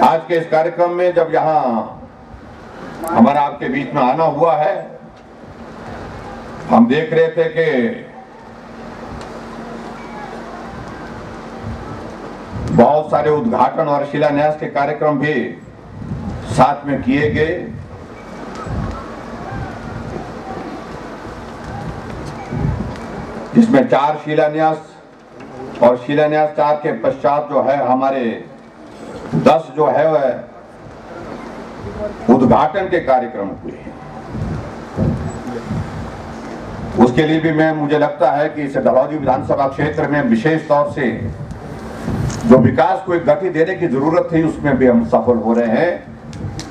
आज के इस कार्यक्रम में जब यहां हमारा आपके बीच में आना हुआ है, हम देख रहे थे कि बहुत सारे उद्घाटन और शिलान्यास के कार्यक्रम भी साथ में किए गए। जिसमें 4 शिलान्यास और शिलान्यास 4 के पश्चात जो है हमारे 10 जो है वह उद्घाटन के कार्यक्रम हुए। उसके लिए भी मुझे लगता है कि इस डलहौजी विधानसभा क्षेत्र में विशेष तौर से जो विकास को एक गति देने की जरूरत थी उसमें भी हम सफल हो रहे हैं।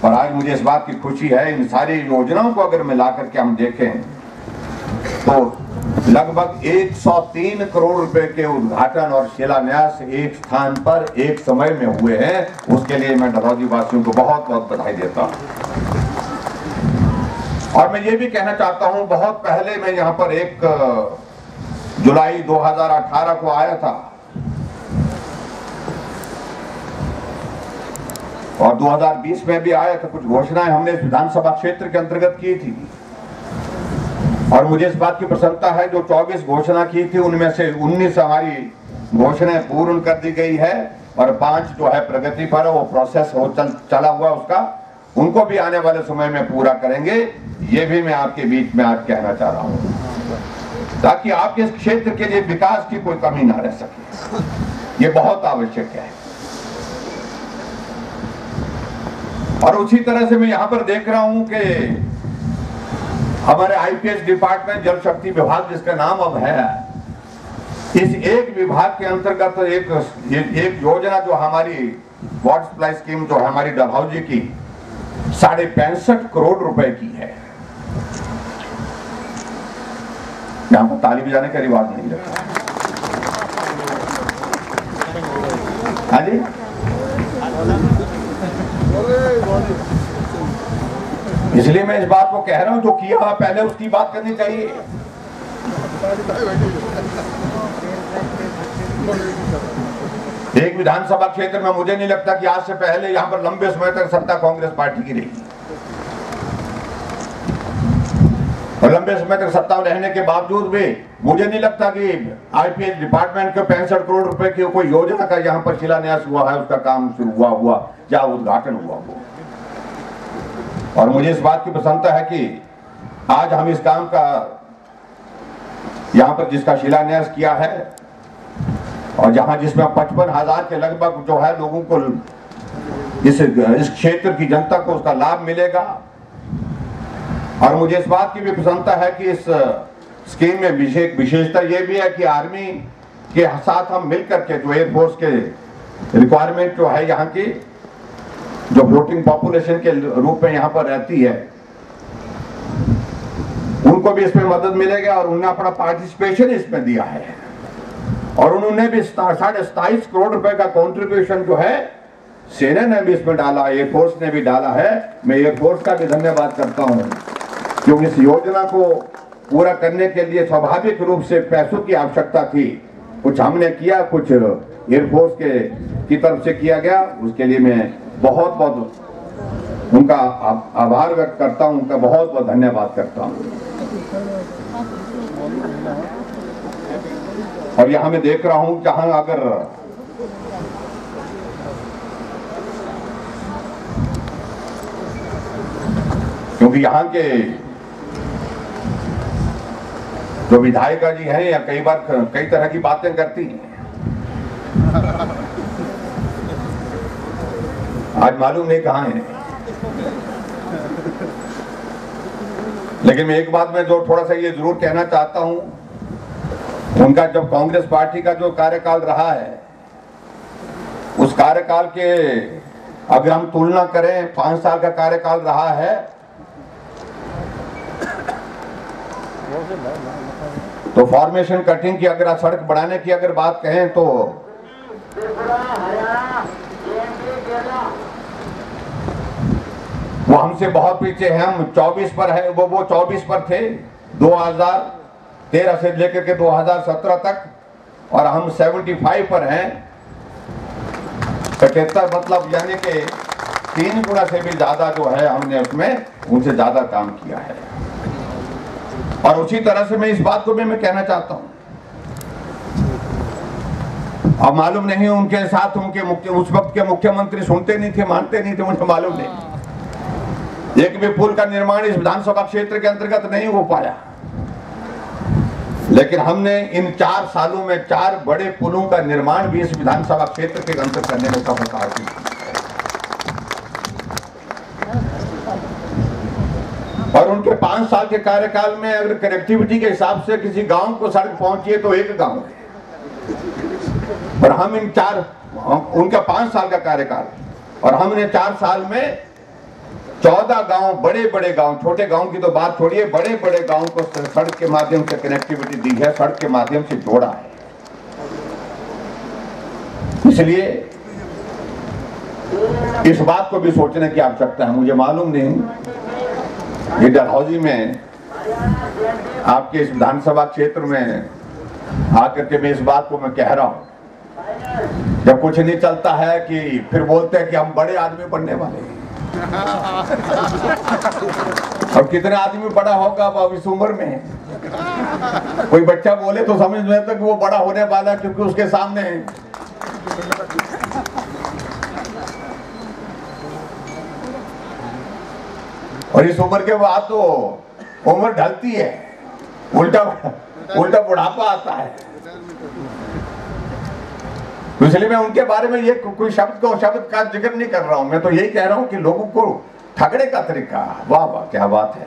और आज मुझे इस बात की खुशी है, इन सारी योजनाओं को अगर मिला करके हम देखें तो लगभग 103 करोड़ रुपए के उद्घाटन और शिलान्यास एक स्थान पर एक समय में हुए हैं। उसके लिए मैं डलहौजी वासियों को बहुत बहुत बधाई देता हूं। और मैं ये भी कहना चाहता हूं, बहुत पहले मैं यहां पर 1 जुलाई 2018 को आया था और 2020 में भी आया था। कुछ घोषणाएं हमने इस विधानसभा क्षेत्र के अंतर्गत की थी और मुझे इस बात की प्रसन्नता है जो 24 घोषणा की थी उनमें से 19 हमारी घोषणाएं पूर्ण कर दी गई है और 5 जो है प्रगति पर वो प्रोसेस हो चला हुआ उसका, उनको भी आने वाले समय में पूरा करेंगे। ये भी मैं आपके बीच में आज कहना चाह रहा हूं ताकि आपके इस क्षेत्र के लिए विकास की कोई कमी ना रह सके। ये बहुत आवश्यक है। और उसी तरह से मैं यहां पर देख रहा हूं कि हमारे आईपीएस डिपार्टमेंट जल शक्ति विभाग जिसका नाम अब है, इस एक विभाग के अंतर्गत एक योजना जो हमारी वाटर सप्लाई स्कीम जो है हमारी डलहौजी की 65.5 करोड़ रुपए की है। यहां पर ताली बजाने का रिवाज नहीं रखा। हाँ जी, इसलिए मैं इस बात को कह रहा हूं, जो किया हुआ पहले उसकी बात करनी चाहिए। एक विधानसभा क्षेत्र में मुझे नहीं लगता कि आज से पहले यहां पर लंबे समय तक सत्ता कांग्रेस पार्टी की रही और लंबे समय तक सत्ता में रहने के बावजूद भी मुझे नहीं लगता कि आईपीएस डिपार्टमेंट के 65 करोड़ रुपए की कोई योजना का यहां पर शिलान्यास हुआ है, उसका काम शुरू हुआ या उद्घाटन हुआ। और मुझे इस बात की प्रसन्नता है कि आज हम इस काम का यहां पर जिसका शिलान्यास किया है और जहां जिसमें 55,000 के लगभग जो है लोगों को इस क्षेत्र की जनता को उसका लाभ मिलेगा। और मुझे इस बात की भी प्रसन्नता है कि इस स्कीम में विशेषता यह भी है कि आर्मी के साथ हम मिलकर के जो एयरफोर्स के रिक्वायरमेंट जो है यहाँ की जो फ्लोटिंग पॉपुलेशन के रूप में यहाँ पर रहती है उनको भी इसमें मदद मिलेगा और उन्होंने अपना पार्टिसिपेशन इसमें दिया है और उन्होंने भी 27.5 करोड़ रुपए का कंट्रीब्यूशन जो है सेना ने भी इसमें डाला, एयरफोर्स ने भी डाला है। मैं एयरफोर्स का भी धन्यवाद करता हूं क्योंकि इस योजना को पूरा करने के लिए स्वाभाविक रूप से पैसों की आवश्यकता थी। कुछ हमने किया, कुछ एयरफोर्स की तरफ से किया गया। उसके लिए मैं बहुत बहुत उनका आभार व्यक्त करता हूं, उनका बहुत बहुत धन्यवाद करता हूं। और यहां मैं देख रहा हूं जहां अगर क्योंकि यहां के जो विधायिका जी हैं या कई बार कई तरह की बातें करती हैं, आज मालूम नहीं कहां है, लेकिन मैं एक बात में जो थोड़ा सा ये जरूर कहना चाहता हूं, उनका जब कांग्रेस पार्टी का जो कार्यकाल रहा है उस कार्यकाल के अगर हम तुलना करें 5 साल का कार्यकाल रहा है तो फॉर्मेशन कटिंग की अगर सड़क बढ़ाने की अगर बात कहें तो वो हमसे बहुत पीछे हैं। हम 24 पर है, वो 24 पर थे 13 से लेकर के 2017 तक, और हम 75 पर हैं। 75 मतलब यानी कि 3 गुना से भी ज्यादा जो है हमने उसमें उनसे ज्यादा काम किया है। और उसी तरह से मैं इस बात को भी मैं कहना चाहता हूं, अब मालूम नहीं उनके साथ उनके उस वक्त के मुख्यमंत्री सुनते नहीं थे, मानते नहीं थे, मुझे मालूम नहीं। एक भी पुल का निर्माण इस विधानसभा क्षेत्र के अंतर्गत नहीं हो पाया, लेकिन हमने इन 4 सालों में 4 बड़े पुलों का निर्माण भी इस विधानसभा क्षेत्र के अंतर्गत करने में सफलता की। और उनके 5 साल के कार्यकाल में अगर कनेक्टिविटी के हिसाब से किसी गांव को सड़क पहुंची है तो एक गांव है, और हम उनका 5 साल का कार्यकाल, और हमने 4 साल में 14 गांव, बड़े बड़े गांव, छोटे गांव की तो बात छोड़िए, बड़े बड़े गांव को सड़क के माध्यम से कनेक्टिविटी दी है, सड़क के माध्यम से जोड़ा है। इसलिए इस बात को भी सोचने की आवश्यकता है। मुझे मालूम नहीं ये डलहौजी में आपके इस विधानसभा क्षेत्र में आकर के मैं इस बात को मैं कह रहा हूं, जब कुछ नहीं चलता है कि फिर बोलते हैं कि हम बड़े आदमी बनने वाले हैं। अब कितने आदमी बड़ा होगा अब इस उम्र में? कोई बच्चा बोले तो समझ में आता कि वो बड़ा होने वाला है, क्योंकि उसके सामने और इस उम्र के बाद तो उम्र ढलती है, उल्टा बुढ़ापा आता है। इसलिए मैं उनके बारे में ये कोई शब्द का जिक्र नहीं कर रहा हूं, मैं तो यही कह रहा हूं कि लोगों को ठगने का तरीका, वाह वाह क्या बात है।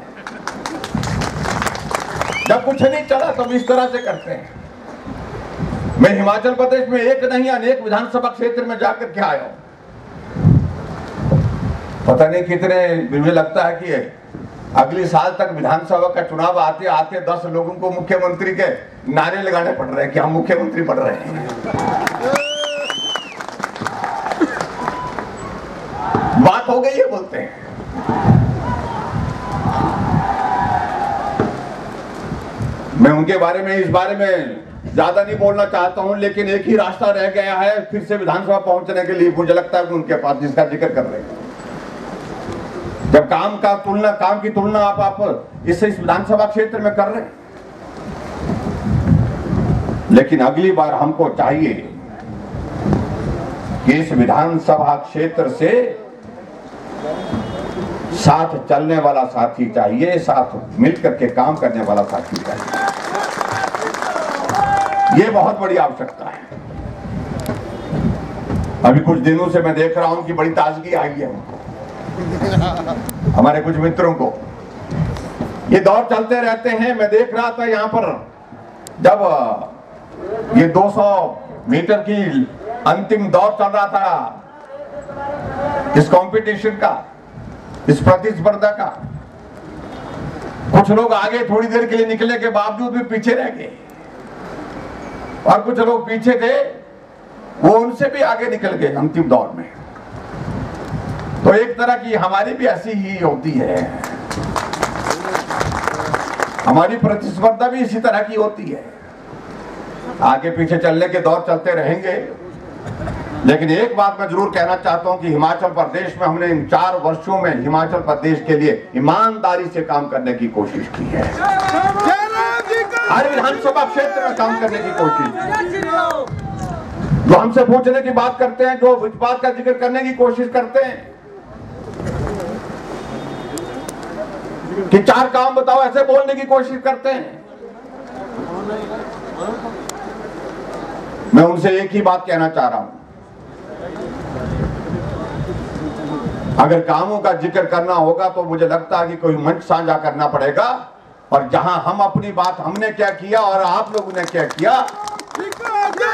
जब कुछ नहीं चला तब इस तरह से करते हैं। मैं हिमाचल प्रदेश में एक नहीं अनेक विधानसभा क्षेत्र में जाकर के आया हूं। पता नहीं कितने, मुझे लगता है कि अगले साल तक विधानसभा का चुनाव आते आते 10 लोगों को मुख्यमंत्री के नारे लगाने पड़ रहे हैं कि हम मुख्यमंत्री बन रहे हैं। बात हो गई है बोलते हैं। मैं उनके बारे में, इस बारे में ज्यादा नहीं बोलना चाहता हूं, लेकिन एक ही रास्ता रह गया है फिर से विधानसभा पहुंचने के लिए, मुझे लगता है कि उनके पास, जिसका जिक्र कर रहे हैं। जब काम की तुलना आप इस विधानसभा क्षेत्र में कर रहे हैं, लेकिन अगली बार हमको चाहिए कि इस विधानसभा क्षेत्र से साथ चलने वाला साथी चाहिए, साथ मिलकर के काम करने वाला साथी चाहिए। ये बहुत बड़ी आवश्यकता है। अभी कुछ दिनों से मैं देख रहा हूं कि बड़ी ताजगी आई है उनको, हमारे कुछ मित्रों को। ये दौर चलते रहते हैं। मैं देख रहा था यहाँ पर जब ये 200 मीटर की अंतिम दौर चल रहा था इस कंपटीशन का, इस प्रतिस्पर्धा का, कुछ लोग आगे थोड़ी देर के लिए निकले के बावजूद भी पीछे रह गए, और कुछ लोग पीछे थे वो उनसे भी आगे निकल गए अंतिम दौर में। तो एक तरह की हमारी भी ऐसी ही होती है, हमारी प्रतिस्पर्धा भी इसी तरह की होती है। आगे पीछे चलने के दौर चलते रहेंगे, लेकिन एक बात मैं जरूर कहना चाहता हूं कि हिमाचल प्रदेश में हमने इन 4 वर्षों में हिमाचल प्रदेश के लिए ईमानदारी से काम करने की कोशिश की है। हर विधानसभा क्षेत्र में काम करने की कोशिश, जो हमसे पूछने की बात करते हैं, जो इस बात का जिक्र करने की कोशिश करते हैं कि 4 काम बताओ, ऐसे बोलने की कोशिश करते हैं। मैं उनसे एक ही बात कहना चाह रहा हूं, अगर कामों का जिक्र करना होगा तो मुझे लगता है कि कोई मंच साझा करना पड़ेगा, और जहां हम अपनी बात, हमने क्या किया और आप लोगों ने क्या किया, जय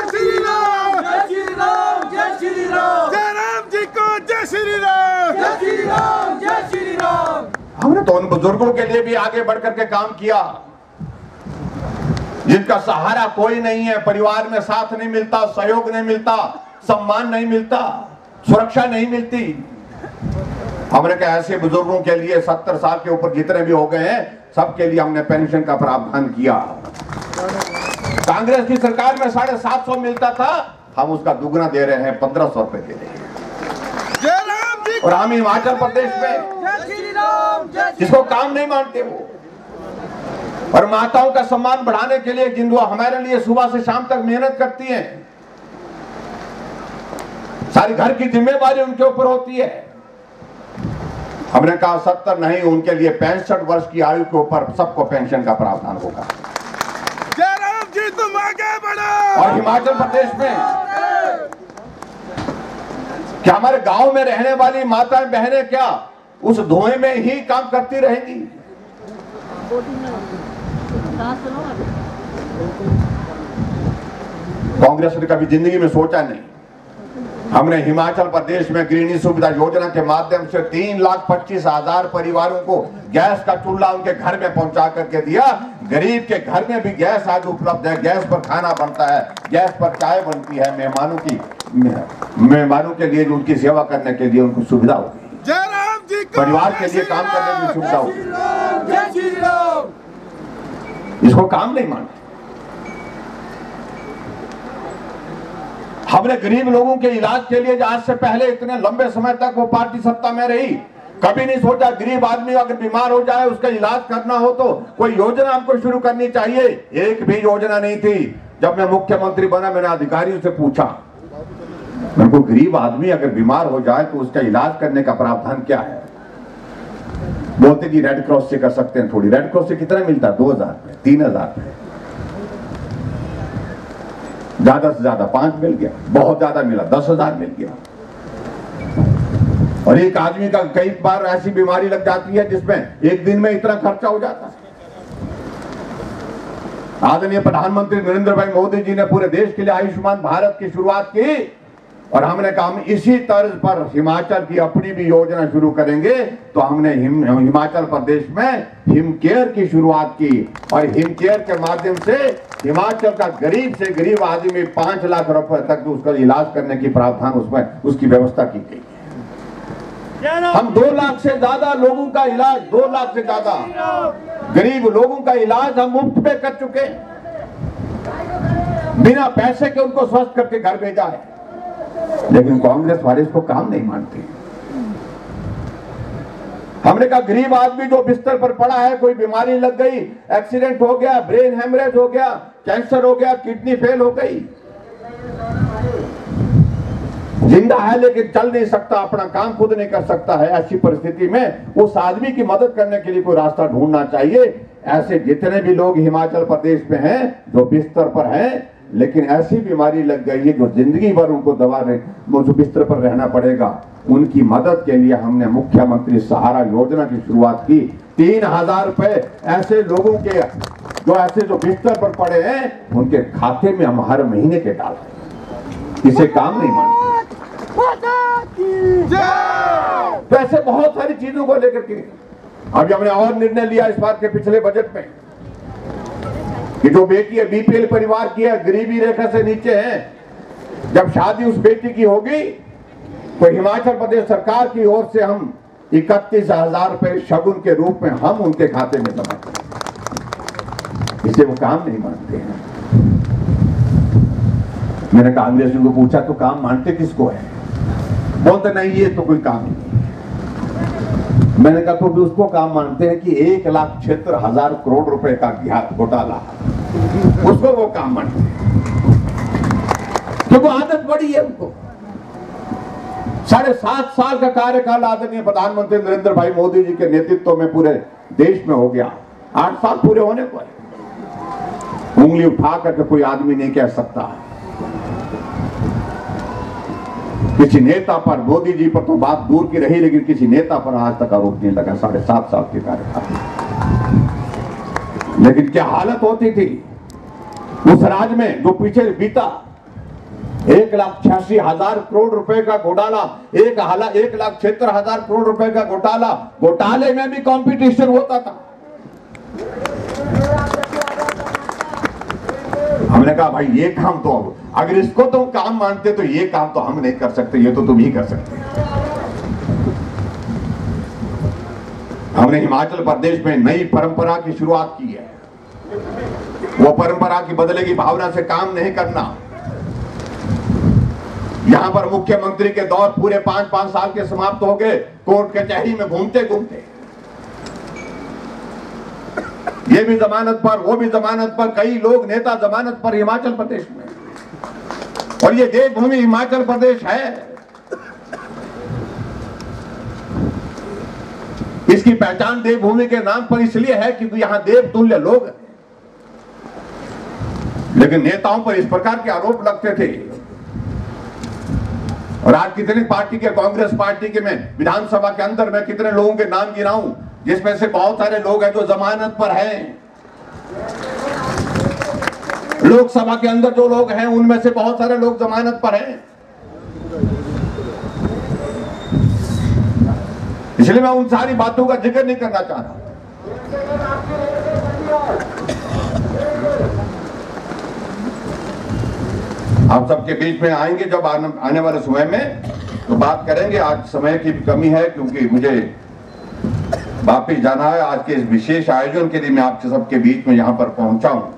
श्री राम, जय श्री राम, जय श्री राम, जय राम जी को जय श्री राम, जय श्री राम, जय श्री राम। हमने तो उन बुजुर्गों के लिए भी आगे बढ़कर के काम किया जिनका सहारा कोई नहीं है, परिवार में साथ नहीं मिलता, सहयोग नहीं मिलता, सम्मान नहीं मिलता, सुरक्षा नहीं मिलती। हमने कहा ऐसे बुजुर्गों के लिए 70 साल के ऊपर जितने भी हो गए हैं, सबके लिए हमने पेंशन का प्रावधान किया। कांग्रेस की सरकार में 750 मिलता था, हम उसका दुगना दे रहे हैं, 1500 रुपए दे रहे हैं। और हम हिमाचल प्रदेश में जिसको काम नहीं मानते वो, और माताओं का सम्मान बढ़ाने के लिए जिन हमारे लिए सुबह से शाम तक मेहनत करती हैं, सारी घर की जिम्मेवारी उनके ऊपर होती है। हमने कहा 70 नहीं, उनके लिए 65 वर्ष की आयु के ऊपर सबको पेंशन का प्रावधान होगा। जयराम जी तुम आगे बढ़ो। और हिमाचल प्रदेश में क्या हमारे गांव में रहने वाली माताएं बहनें क्या उस धुएं में ही काम करती रहेंगी? कांग्रेस ने कभी जिंदगी में सोचा नहीं। हमने हिमाचल प्रदेश में गृहिणी सुविधा योजना के माध्यम से 3,25,000 परिवारों को गैस का चूल्हा उनके घर में पहुंचा करके दिया। गरीब के घर में भी गैस आज उपलब्ध है, गैस पर खाना बनता है, गैस पर चाय बनती है। मेहमानों के लिए उनकी सेवा करने के लिए उनको सुविधा होगी, जयराम जी परिवार के लिए काम करने की सुविधा होगी। जय श्री राम। इसको काम नहीं मानते। हमने गरीब लोगों के इलाज के लिए आज से पहले इतने लंबे समय तक वो पार्टी सत्ता में रही, कभी नहीं सोचा गरीब आदमी अगर बीमार हो जाए उसका इलाज करना हो तो कोई योजना हमको शुरू करनी चाहिए। एक भी योजना नहीं थी। जब मैं मुख्यमंत्री बना मैंने अधिकारियों से पूछा, मेरे को गरीब आदमी अगर बीमार हो जाए तो उसका इलाज करने का प्रावधान क्या है? बोलते कि रेड क्रॉस से कर सकते हैं। थोड़ी रेड क्रॉस से कितना मिलता है? 2,000 रुपए, 3,000 रुपए, ज्यादा से ज्यादा 5 मिल गया, बहुत ज्यादा मिला 10,000 मिल गया। और एक आदमी का कई बार ऐसी बीमारी लग जाती है जिसमें एक दिन में इतना खर्चा हो जाता है। आदरणीय प्रधानमंत्री नरेंद्र भाई मोदी जी ने पूरे देश के लिए आयुष्मान भारत की शुरुआत की और हमने कहा हम इसी तर्ज पर हिमाचल की अपनी भी योजना शुरू करेंगे। तो हमने हिमाचल प्रदेश में हिम केयर की शुरुआत की और हिम केयर के माध्यम से हिमाचल का गरीब से गरीब आदमी 5 लाख रुपए तक उसका इलाज करने की प्रावधान उसमें उसकी व्यवस्था की गई है। हम 2 लाख से ज्यादा लोगों का इलाज, 2 लाख से ज्यादा गरीब लोगों का इलाज हम मुफ्त में कर चुके, बिना पैसे के उनको स्वस्थ करके घर भेजा है। लेकिन कांग्रेस वाले इसको काम नहीं मानते। हमने कहा गरीब आदमी जो बिस्तर पर पड़ा है, कोई बीमारी लग गई, एक्सीडेंट हो गया, ब्रेन हेमरेज हो गया, कैंसर हो गया, किडनी फेल हो गई, जिंदा है लेकिन चल नहीं सकता, अपना काम खुद नहीं कर सकता है, ऐसी परिस्थिति में उस आदमी की मदद करने के लिए कोई रास्ता ढूंढना चाहिए। ऐसे जितने भी लोग हिमाचल प्रदेश में हैं जो बिस्तर पर हैं लेकिन ऐसी बीमारी लग गई है जो जिंदगी भर उनको दवा जो बिस्तर पर रहना पड़ेगा, उनकी मदद के लिए हमने मुख्यमंत्री सहारा योजना की शुरुआत की। 3,000 रुपए ऐसे लोगों के जो बिस्तर पर पड़े हैं उनके खाते में हम हर महीने के डालते। इसे काम नहीं मानते। तो ऐसे बहुत सारी चीजों को लेकर के अभी हमने और निर्णय लिया इस बार के पिछले बजट में कि जो बेटी है बीपीएल परिवार की है, गरीबी रेखा से नीचे है, जब शादी उस बेटी की होगी तो हिमाचल प्रदेश सरकार की ओर से हम 31,000 रुपए शगुन के रूप में हम उनके खाते में जमा करें। इसे वो काम नहीं मानते हैं। मैंने कांग्रेसियों को पूछा तो काम मानते किसको है? बोलते नहीं ये तो कोई काम नहीं। मैंने कहा तो भी उसको काम मानते हैं कि 1,76,000 करोड़ रुपए का घोटाला, उसको वो काम मानते हैं क्योंकि आदत पड़ी है उनको। 7.5 साल का कार्यकाल आदरणीय प्रधानमंत्री नरेंद्र भाई मोदी जी के नेतृत्व में पूरे देश में हो गया। 8 साल पूरे होने पर उंगली उठा करके कोई आदमी नहीं कह सकता किसी नेता पर, मोदी जी पर तो बात दूर की रही लेकिन किसी नेता पर आज तक आरोप नहीं लगा 7.5 साल के कार्यकाल। लेकिन क्या हालत होती थी उस राज्य में जो पीछे बीता। 1,86,000 करोड़ रुपए का घोटाला, 1,76,000 करोड़ रुपए का घोटाला, घोटाले में भी कंपटीशन होता था। हमने कहा भाई ये काम तो अगर इसको तुम काम मानते तो ये काम तो हम नहीं कर सकते, ये तो तुम ही कर सकते। हमने हिमाचल प्रदेश में नई परंपरा की शुरुआत की है। वो परंपरा की बदले की भावना से काम नहीं करना। यहां पर मुख्यमंत्री के दौर पूरे 5-5 साल के समाप्त हो गए, कोर्ट कचहरी में घूमते घूमते, ये भी जमानत पर, वो भी जमानत पर, कई लोग नेता जमानत पर हिमाचल प्रदेश में। और ये देवभूमि हिमाचल प्रदेश है, इसकी पहचान देवभूमि के नाम पर इसलिए है क्योंकि यहां देवतुल्य लोग हैं। लेकिन नेताओं पर इस प्रकार के आरोप लगते थे। और आज कितनी पार्टी के, कांग्रेस पार्टी के में विधानसभा के अंदर मैं कितने लोगों के नाम गिनाऊं, जिसमें से बहुत सारे लोग हैं जो जमानत पर हैं। लोकसभा के अंदर जो लोग हैं उनमें से बहुत सारे लोग जमानत पर हैं। इसलिए मैं उन सारी बातों का जिक्र नहीं करना चाह रहा। आप सबके बीच में आएंगे जब आने वाले समय में तो बात करेंगे। आज समय की कमी है क्योंकि मुझे वापिस जाना है। आज के इस विशेष आयोजन के लिए मैं आपके सबके बीच में यहाँ पर पहुंचा हूँ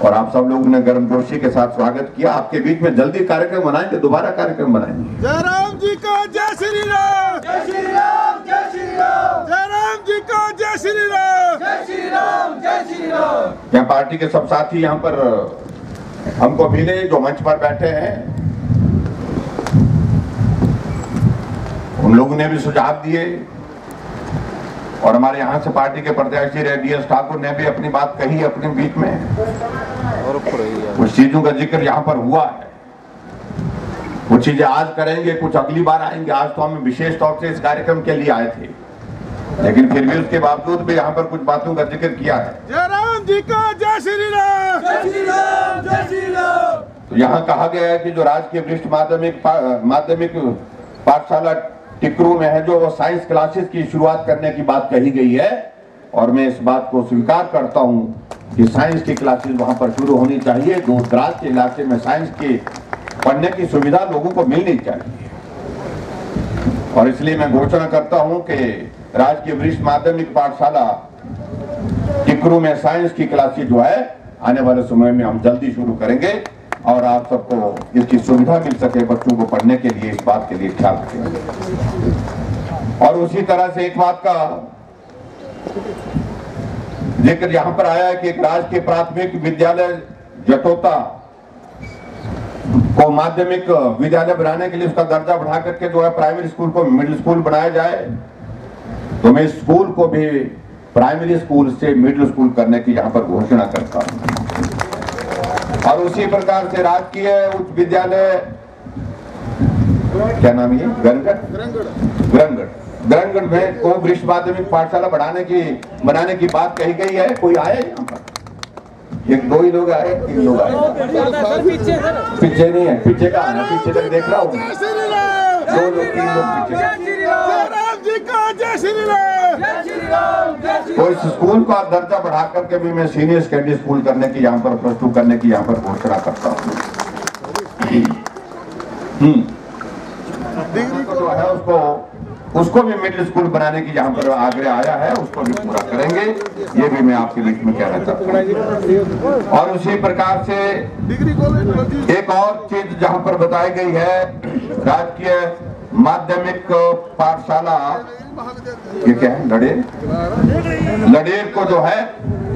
और आप सब लोगों ने गर्मजोशी के साथ स्वागत किया। आपके बीच में जल्दी कार्यक्रम बनाएंगे, दोबारा कार्यक्रम बनाएंगे। जय राम जी को जय श्री राम, जय श्री राम, जय श्री राम, जय राम जी को जय श्री राम, जय श्री राम, जय श्री राम। यहाँ पार्टी के सब साथी यहाँ पर हमको मिले जो मंच पर बैठे हैं, उन लोगों ने भी सुझाव दिए और हमारे यहाँ से पार्टी के प्रत्याशी DS ठाकुर ने भी अपनी बात कही अपने बीच में। कुछ चीजों का जिक्र यहाँ पर हुआ है, कुछ चीजें आज करेंगे, कुछ अगली बार आएंगे। आज तो हम विशेष तौर से इस कार्यक्रम के लिए आए थे, लेकिन फिर भी उसके बावजूद भी यहाँ पर कुछ बातों का जिक्र किया है। जय राम जी को जय श्री राम, जय श्री राम, जय श्री राम। तो यहाँ कहा गया है कि जो राजकीय वरिष्ठ माध्यमिक पाठशाला टिकरू में है, जो वो साइंस क्लासेस की शुरुआत करने की बात कही गई है और मैं इस बात को स्वीकार करता हूँ कि साइंस की क्लासेस वहाँ पर शुरू होनी चाहिए। दूर दराज के इलाके में साइंस की पढ़ने की सुविधा लोगों को मिलनी चाहिए और इसलिए मैं घोषणा करता हूँ कि राजकीय वरिष्ठ माध्यमिक पाठशाला टिकरू में साइंस की क्लासेस जो है आने वाले समय में हम जल्दी शुरू करेंगे और आप सबको इसकी सुविधा मिल सके, बच्चों को पढ़ने के लिए, इस बात के लिए ख्याल रखें। और उसी तरह से एक बात का जिक्र यहाँ पर आया है कि एक राजकीय प्राथमिक विद्यालय जटोता को माध्यमिक विद्यालय बनाने के लिए उसका दर्जा बढ़ा करके जो है प्राइमरी स्कूल को मिडिल स्कूल बनाया जाए। तो मैं स्कूल को भी प्राइमरी स्कूल से मिडिल स्कूल करने की यहाँ पर घोषणा करता हूँ। और उसी प्रकार से राजकीय उच्च विद्यालय, क्या नाम है, ग्रंगड़ में को वरिष्ठ माध्यमिक पाठशाला बनाने की बात कही गई है। कोई आया यहाँ पर? एक दो ही लोग आए, 3 लोग आए, पीछे नहीं है, पीछे का आना, पीछे तक देख रहा हूँ, 2 लोग 3 लोग पीछे। तो इस स्कूल का दर्जा बढ़ा करके भी मैं सीनियर सेकेंडरी स्कूल करने की यहाँ पर प्रस्तुत करने की यहाँ पर घोषणा करता हूँ। जो है उसको भी मिडिल स्कूल बनाने की यहाँ पर आग्रह आया है, उसको भी पूरा करेंगे, ये भी मैं आपके बीच में कहना चाहता हूँ। और उसी प्रकार से एक और चीज जहाँ पर बताई गई है, राजकीय माध्यमिक पाठशाला ये क्या है, लडेर को जो है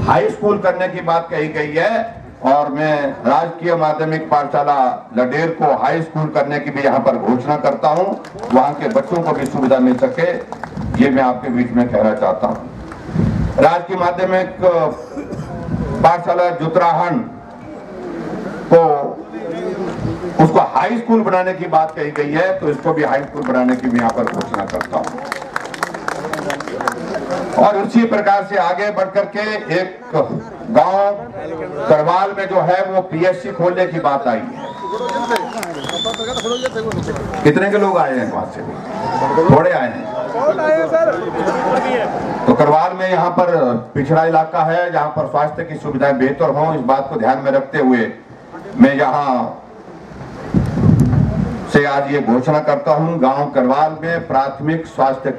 हाई स्कूल करने की बात कही गई है और मैं राजकीय माध्यमिक पाठशाला लडेर को हाई स्कूल करने की भी यहाँ पर घोषणा करता हूँ, वहाँ के बच्चों को भी सुविधा मिल सके, ये मैं आपके बीच में कहना चाहता हूँ। राजकीय माध्यमिक पाठशाला जुतराहन को उसको हाई स्कूल बनाने की बात कही गई है, तो इसको भी हाई स्कूल बनाने की मैं यहाँ पर घोषणा करता हूँ। और उसी प्रकार से आगे बढ़कर के एक गांव करवाल में जो है वो PSC खोलने की बात आई है। कितने के लोग आए हैं वहां से? थोड़े आए हैं। तो करवाल में यहाँ पर पिछड़ा इलाका है जहाँ पर स्वास्थ्य की सुविधाएं बेहतर हों, इस बात को ध्यान में रखते हुए मैं यहाँ से आज ये घोषणा करता हूँ, गांव करवाल में प्राथमिक स्वास्थ्य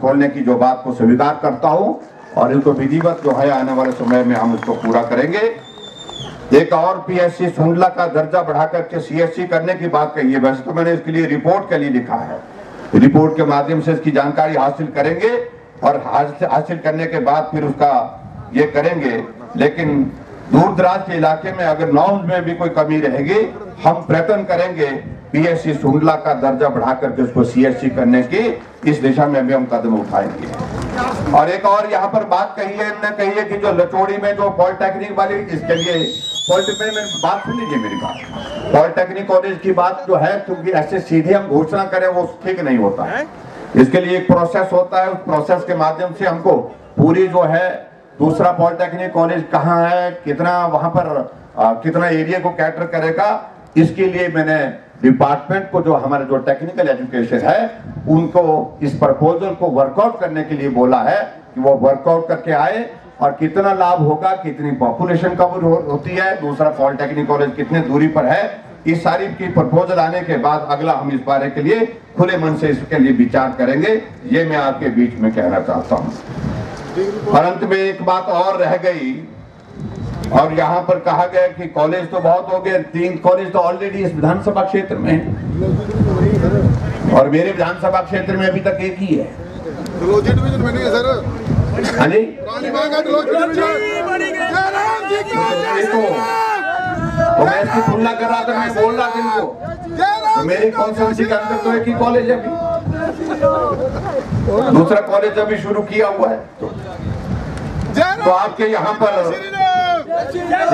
खोलने की जो बात को स्वीकार करता हूँ और इनको विधिवत जो है आने वाले समय में हम इसको पूरा करेंगे। एक और पीएससी सुंडला का दर्जा बढ़ाकर के सीएससी करने की बात कही है। वैसे तो मैंने इसके लिए रिपोर्ट के लिए लिखा है, रिपोर्ट के माध्यम से इसकी जानकारी हासिल करेंगे और हासिल करने के बाद फिर उसका ये करेंगे। लेकिन दूर दराज के इलाके में अगर नॉर्म्स में भी कोई कमी रहेगी, हम प्रयत्न करेंगे पीएससी सुंडला का दर्जा बढ़ाकर के उसको सीएससी करने की इस दिशा में भी हम कदम उठाएंगे। और एक और यहाँ पर बात कही है, इन्होंने कही है कि जो लचोड़ी में जो पॉलिटेक्निक वाली, इसके लिए पॉलिटेक्निक में बात सुन लीजिए मेरी बात। पॉलिटेक्निक कॉलेज की बात जो है, क्योंकि ऐसे सीधे हम घोषणा करें वो ठीक नहीं होता है। इसके लिए एक प्रोसेस होता है, उस प्रोसेस के माध्यम से हमको पूरी जो है दूसरा पॉलिटेक्निक कॉलेज कहाँ है, कितना वहां पर कितना एरिया को कैटर करेगा, इसके लिए मैंने डिपार्टमेंट को, जो हमारे जो टेक्निकल एजुकेशन है, उनको इस प्रपोजल को वर्कआउट करने के लिए बोला है कि वो वर्कआउट करके आए और कितना लाभ होगा, कितनी पॉपुलेशन कवर होती है, दूसरा पॉलिटेक्निक कॉलेज कितने दूरी पर है, इस सारी की प्रपोजल आने के बाद अगला हम इस बारे के लिए खुले मन से इसके लिए विचार करेंगे। ये मैं आपके बीच में कहना चाहता हूँ। और अंत में एक बात और रह गई, और यहाँ पर कहा गया कि कॉलेज तो बहुत हो गए, 3 कॉलेज तो ऑलरेडी इस विधानसभा क्षेत्र में है और मेरे विधानसभा क्षेत्र में अभी तक एक ही है। हाँ जी, तो मैं इसकी तुलना कर रहा था, मैं बोल रहा था इनको, तो मेरी कॉन्स्टिट्यूंसी के अंदर तो एक ही कॉलेज है, अभी दूसरा कॉलेज अभी शुरू किया हुआ है। तो आपके यहाँ पर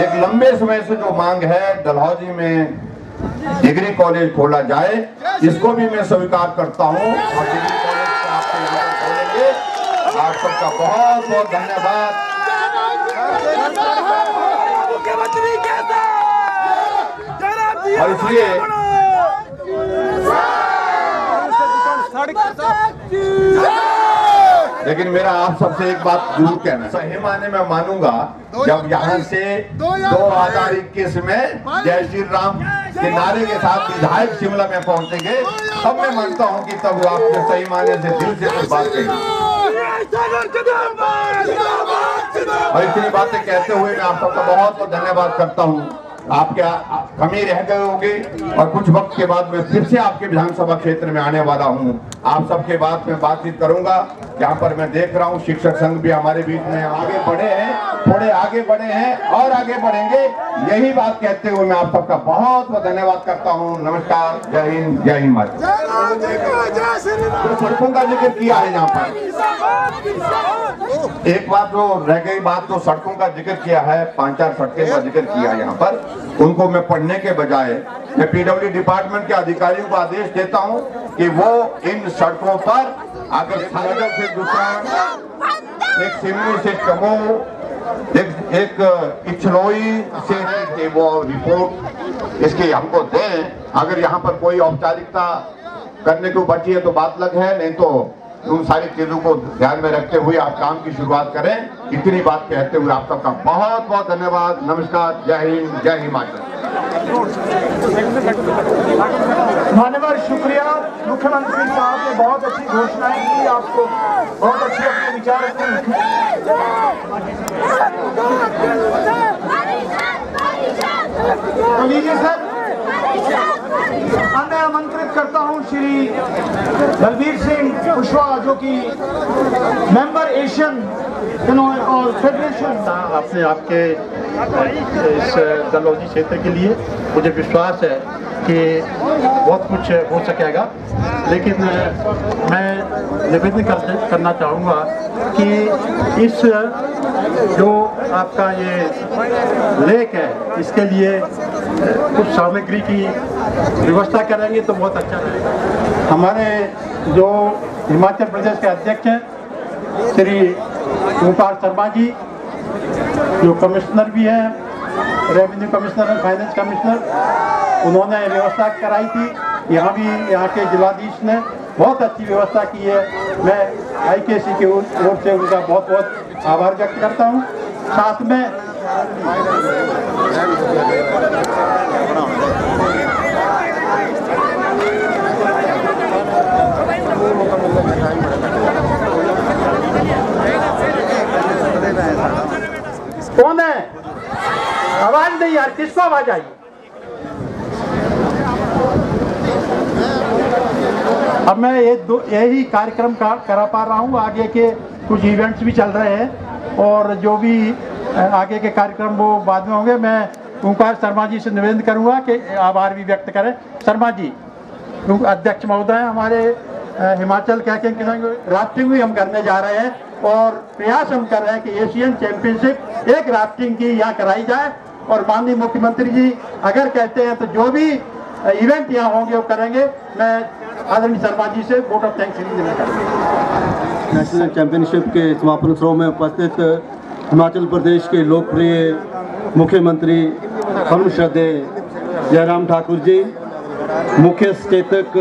एक लंबे समय से जो मांग है, डलहौजी में डिग्री कॉलेज खोला जाए, इसको भी मैं स्वीकार करता हूँ और डिग्री कॉलेज को आपके यहाँ खोलेंगे। आप सबका बहुत बहुत धन्यवाद। और इसलिए लेकिन मेरा आप सबसे एक बात जरूर कहना है, सही माने में मानूंगा जब यहाँ से 2021 में जय श्री राम के नारे के साथ विधायक शिमला में पहुंचेंगे, तब मैं मानता हूँ कि तब आपने सही माने से दिल से कोई बात कही। और इतनी बातें कहते हुए मैं आप सबका बहुत बहुत धन्यवाद करता हूँ। आपके कमी रह गए होंगे और कुछ वक्त के बाद मैं फिर से आपके विधानसभा क्षेत्र में आने वाला हूं। आप सबके बाद में बातचीत करूंगा। यहाँ पर मैं देख रहा हूं शिक्षक संघ भी हमारे बीच में आगे बढ़े हैं, थोड़े आगे बढ़े हैं और आगे बढ़ेंगे। यही बात कहते हुए मैं आप सबका बहुत बहुत धन्यवाद करता हूं। नमस्कार, जय हिंद, जय हिंद माता। तो सड़कों का जिक्र किया है यहाँ पर, एक बात जो रह गई बात, तो सड़कों का जिक्र किया है, 5-4 सड़कें का जिक्र किया है यहाँ पर। उनको मैं पढ़ने के बजाय मैं पीडब्ल्यू डिपार्टमेंट के अधिकारियों को आदेश देता हूं कि वो इन सड़कों पर अगर सागर से दूसरा, एक सिमनी से चमो, एक इचलोई से वो रिपोर्ट इसकी हमको दें। अगर यहाँ पर कोई औपचारिकता करने को बची है तो बात अलग है, नहीं तो उन सारी चीजों को ध्यान में रखते हुए आप काम की शुरुआत करें। इतनी बात कहते हुए आप सबका बहुत बहुत धन्यवाद। नमस्कार, जय हिंद, जय हिमाचल। मान्यवर, शुक्रिया। मुख्यमंत्री साहब ने बहुत अच्छी घोषणाएं की, आपको बहुत अच्छे अपने विचार तो लीजिए सर। मैं आमंत्रित करता हूं श्री बलबीर सिंह कुशवाहा, जो कि मेंबर एशियन और फेडरेशन। आपने आपके इस डलहौजी क्षेत्र के लिए मुझे विश्वास है कि बहुत कुछ हो सकेगा, लेकिन मैं निवेदन करना चाहूँगा कि इस जो आपका ये लेक है, इसके लिए कुछ सामग्री की व्यवस्था करेंगे तो बहुत अच्छा रहेगा। हमारे जो हिमाचल प्रदेश के अध्यक्ष हैं श्री ओमकार शर्मा जी, जो कमिश्नर भी हैं, रेवेन्यू कमिश्नर और फाइनेंस कमिश्नर, उन्होंने व्यवस्था कराई थी। यहाँ भी यहाँ के जिलाधीश ने बहुत अच्छी व्यवस्था की है। मैं IKC की ओर से उनका बहुत बहुत आभार व्यक्त करता हूँ। साथ में आवाज नहीं यार, किसको आवाज आई? अब मैं यही कार्यक्रम करा पा रहा हूँ। आगे के कुछ इवेंट्स भी चल रहे हैं और जो भी आगे के कार्यक्रम वो बाद में होंगे। मैं ओंकार शर्मा जी से निवेदन करूँगा कि आभार भी व्यक्त करें। शर्मा जी अध्यक्ष महोदय, हमारे हिमाचल कैकिंग राफ्टिंग भी हम करने जा रहे हैं और प्रयास हम कर रहे हैं कि एशियन चैंपियनशिप एक राफ्टिंग की यहाँ कराई जाए। और माननीय मुख्यमंत्री जी अगर कहते हैं तो जो भी इवेंट यहाँ होंगे वो करेंगे। मैं आदरणीय शर्मा जी से वोट ऑफ थैंक्स देना चाहूँगा। नेशनल चैंपियनशिप के समापन समारोह में उपस्थित हिमाचल प्रदेश के लोकप्रिय मुख्यमंत्री परम श्रद्धेय जयराम ठाकुर जी, मुख्य सचेतक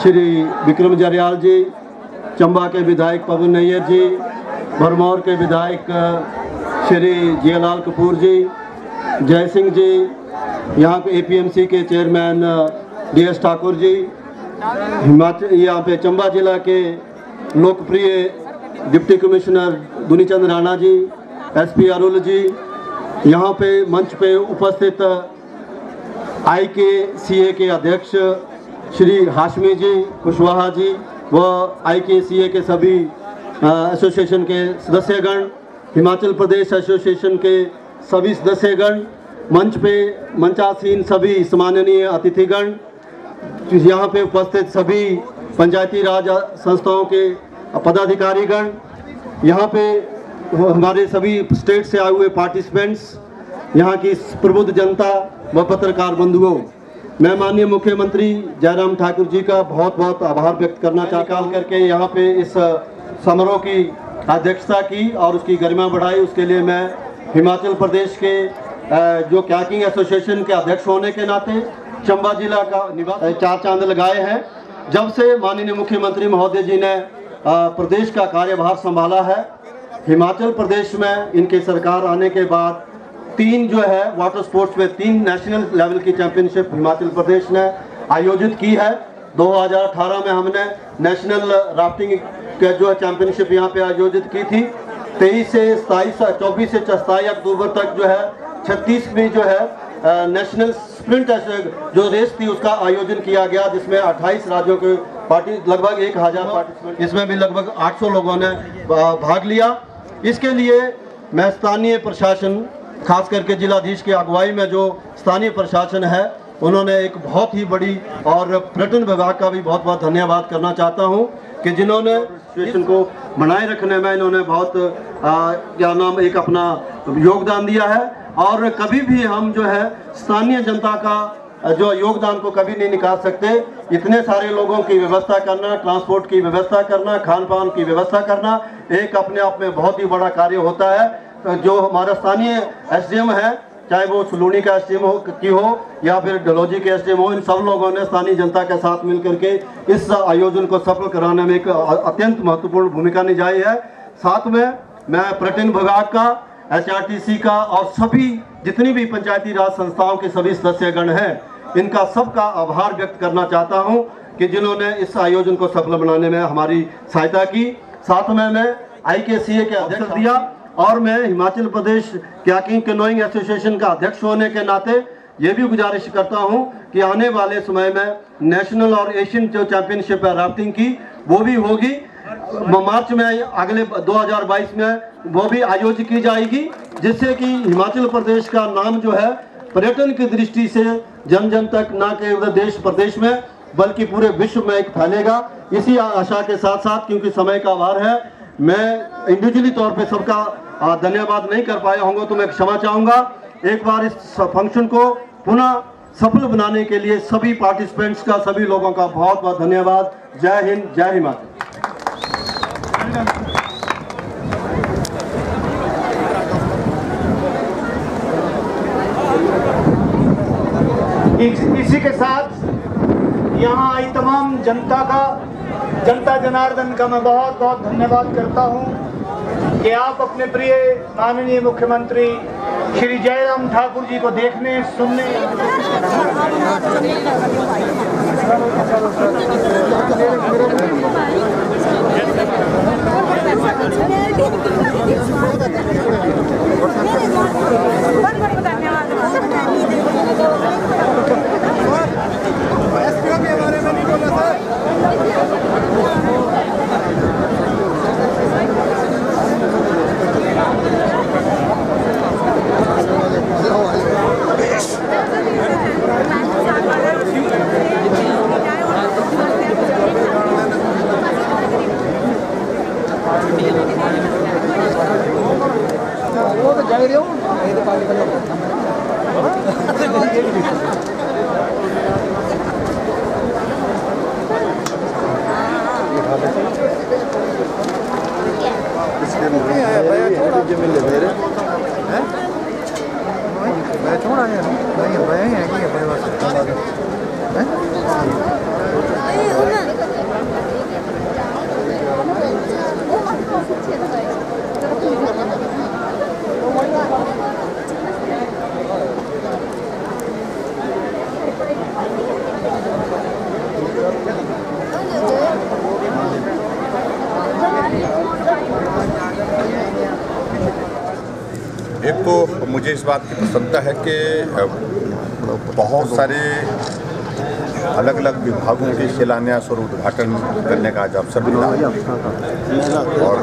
श्री विक्रम जरयाल जी, चंबा के विधायक पवन नैयर जी, भरमौर के विधायक श्री जियालाल कपूर जी, जय सिंह जी, यहाँ पे APMC के चेयरमैन DS ठाकुर जी, हिमाचल यहाँ पे चंबा जिला के लोकप्रिय deputy commissioner Dunichand Rana ji, SP Arul जी, यहाँ पे मंच पे उपस्थित IKCA के अध्यक्ष श्री हाशमी जी कुशवाहा जी व IKCA के सभी एसोसिएशन के सदस्यगण, हिमाचल प्रदेश एसोसिएशन के सभी सदस्यगण, मंच पे मंचासीन सभी सम्माननीय अतिथिगण, यहाँ पे उपस्थित सभी पंचायती राज संस्थाओं के पदाधिकारीगण, यहाँ पे हमारे सभी स्टेट से आए हुए पार्टिसिपेंट्स, यहाँ की प्रबुद्ध जनता व पत्रकार बंधुओं, मैं माननीय मुख्यमंत्री जयराम ठाकुर जी का बहुत बहुत आभार व्यक्त करना चाहता हूँ करके यहाँ पे इस समारोह की अध्यक्षता की और उसकी गरिमा बढ़ाई। उसके लिए मैं हिमाचल प्रदेश के जो कैकिंग एसोसिएशन के अध्यक्ष होने के नाते चंबा जिला का निवास चार चांद लगाए हैं। जब से माननीय मुख्यमंत्री महोदय जी ने प्रदेश का कार्यभार संभाला है, हिमाचल प्रदेश में इनके सरकार आने के बाद 3 जो है वाटर स्पोर्ट्स में 3 नेशनल लेवल की चैंपियनशिप हिमाचल प्रदेश ने आयोजित की है। 2018 में हमने नेशनल राफ्टिंग के जो चैंपियनशिप यहाँ पे आयोजित की थी। 24 से 27 अक्टूबर तक जो है 36 में जो है नेशनल स्प्रिंट जो रेस थी उसका आयोजन किया गया, जिसमें 28 राज्यों के लगभग 1000 पार्टिसिपेंट, इसमें भी लगभग 800 लोगों ने भाग लिया। इसके लिए मैं स्थानीय प्रशासन, खास करके जिलाधीश की अगुवाई में जो स्थानीय प्रशासन है, उन्होंने एक बहुत ही बड़ी, और पर्यटन विभाग का भी बहुत बहुत धन्यवाद करना चाहता हूं कि जिन्होंने सिचुएशन को बनाए रखने में इन्होंने बहुत एक अपना योगदान दिया है। और कभी भी हम जो है स्थानीय जनता का जो योगदान को कभी नहीं निकाल सकते। इतने सारे लोगों की व्यवस्था करना, ट्रांसपोर्ट की व्यवस्था करना, खान पान की व्यवस्था करना एक अपने आप में बहुत ही बड़ा कार्य होता है। जो हमारा स्थानीय SDM है, चाहे वो सलूनी का SDM हो या फिर डलहौजी के SDM हो, इन सब लोगों ने स्थानीय जनता के साथ मिलकर के इस आयोजन को सफल कराने में एक अत्यंत महत्वपूर्ण भूमिका निभाई है। साथ में मैं पर्यटन विभाग का, HRTC का और सभी जितनी भी पंचायती राज संस्थाओं के सभी सदस्यगण हैं, इनका सबका आभार व्यक्त करना चाहता हूं कि जिन्होंने इस आयोजन को सफल बनाने में हमारी सहायता की। साथ में मैं IKCA के अध्यक्ष दिया और मैं हिमाचल प्रदेश कैकिंग कैनोइंग एसोसिएशन का अध्यक्ष होने के नाते ये भी गुजारिश करता हूं कि आने वाले समय में नेशनल और एशियन जो चैंपियनशिप है राफ्टिंग की, वो भी होगी। मार्च में अगले 2022 में वो भी आयोजित की जाएगी, जिससे कि हिमाचल प्रदेश का नाम जो है पर्यटन की दृष्टि से जन जन तक, ना केवल देश प्रदेश में बल्कि पूरे विश्व में एक फैलेगा। इसी आशा के साथ साथ, क्योंकि समय का अभाव है, मैं इंडिविजुअली तौर पे सबका धन्यवाद नहीं कर पाया होंगे तो मैं क्षमा चाहूँगा। एक बार इस फंक्शन को पुनः सफल बनाने के लिए सभी पार्टिसिपेंट्स का, सभी लोगों का बहुत बहुत धन्यवाद। जय हिंद, जय हिमाचल। इसी के साथ यहाँ आई तमाम जनता जनार्दन का मैं बहुत बहुत धन्यवाद करता हूँ कि आप अपने प्रिय माननीय मुख्यमंत्री श्री जयराम ठाकुर जी को देखने, सुनने एक तो मुझे इस बात की प्रसन्नता है कि बहुत सारे अलग अलग विभागों के शिलान्यास और उद्घाटन करने का आज अवसर मिला और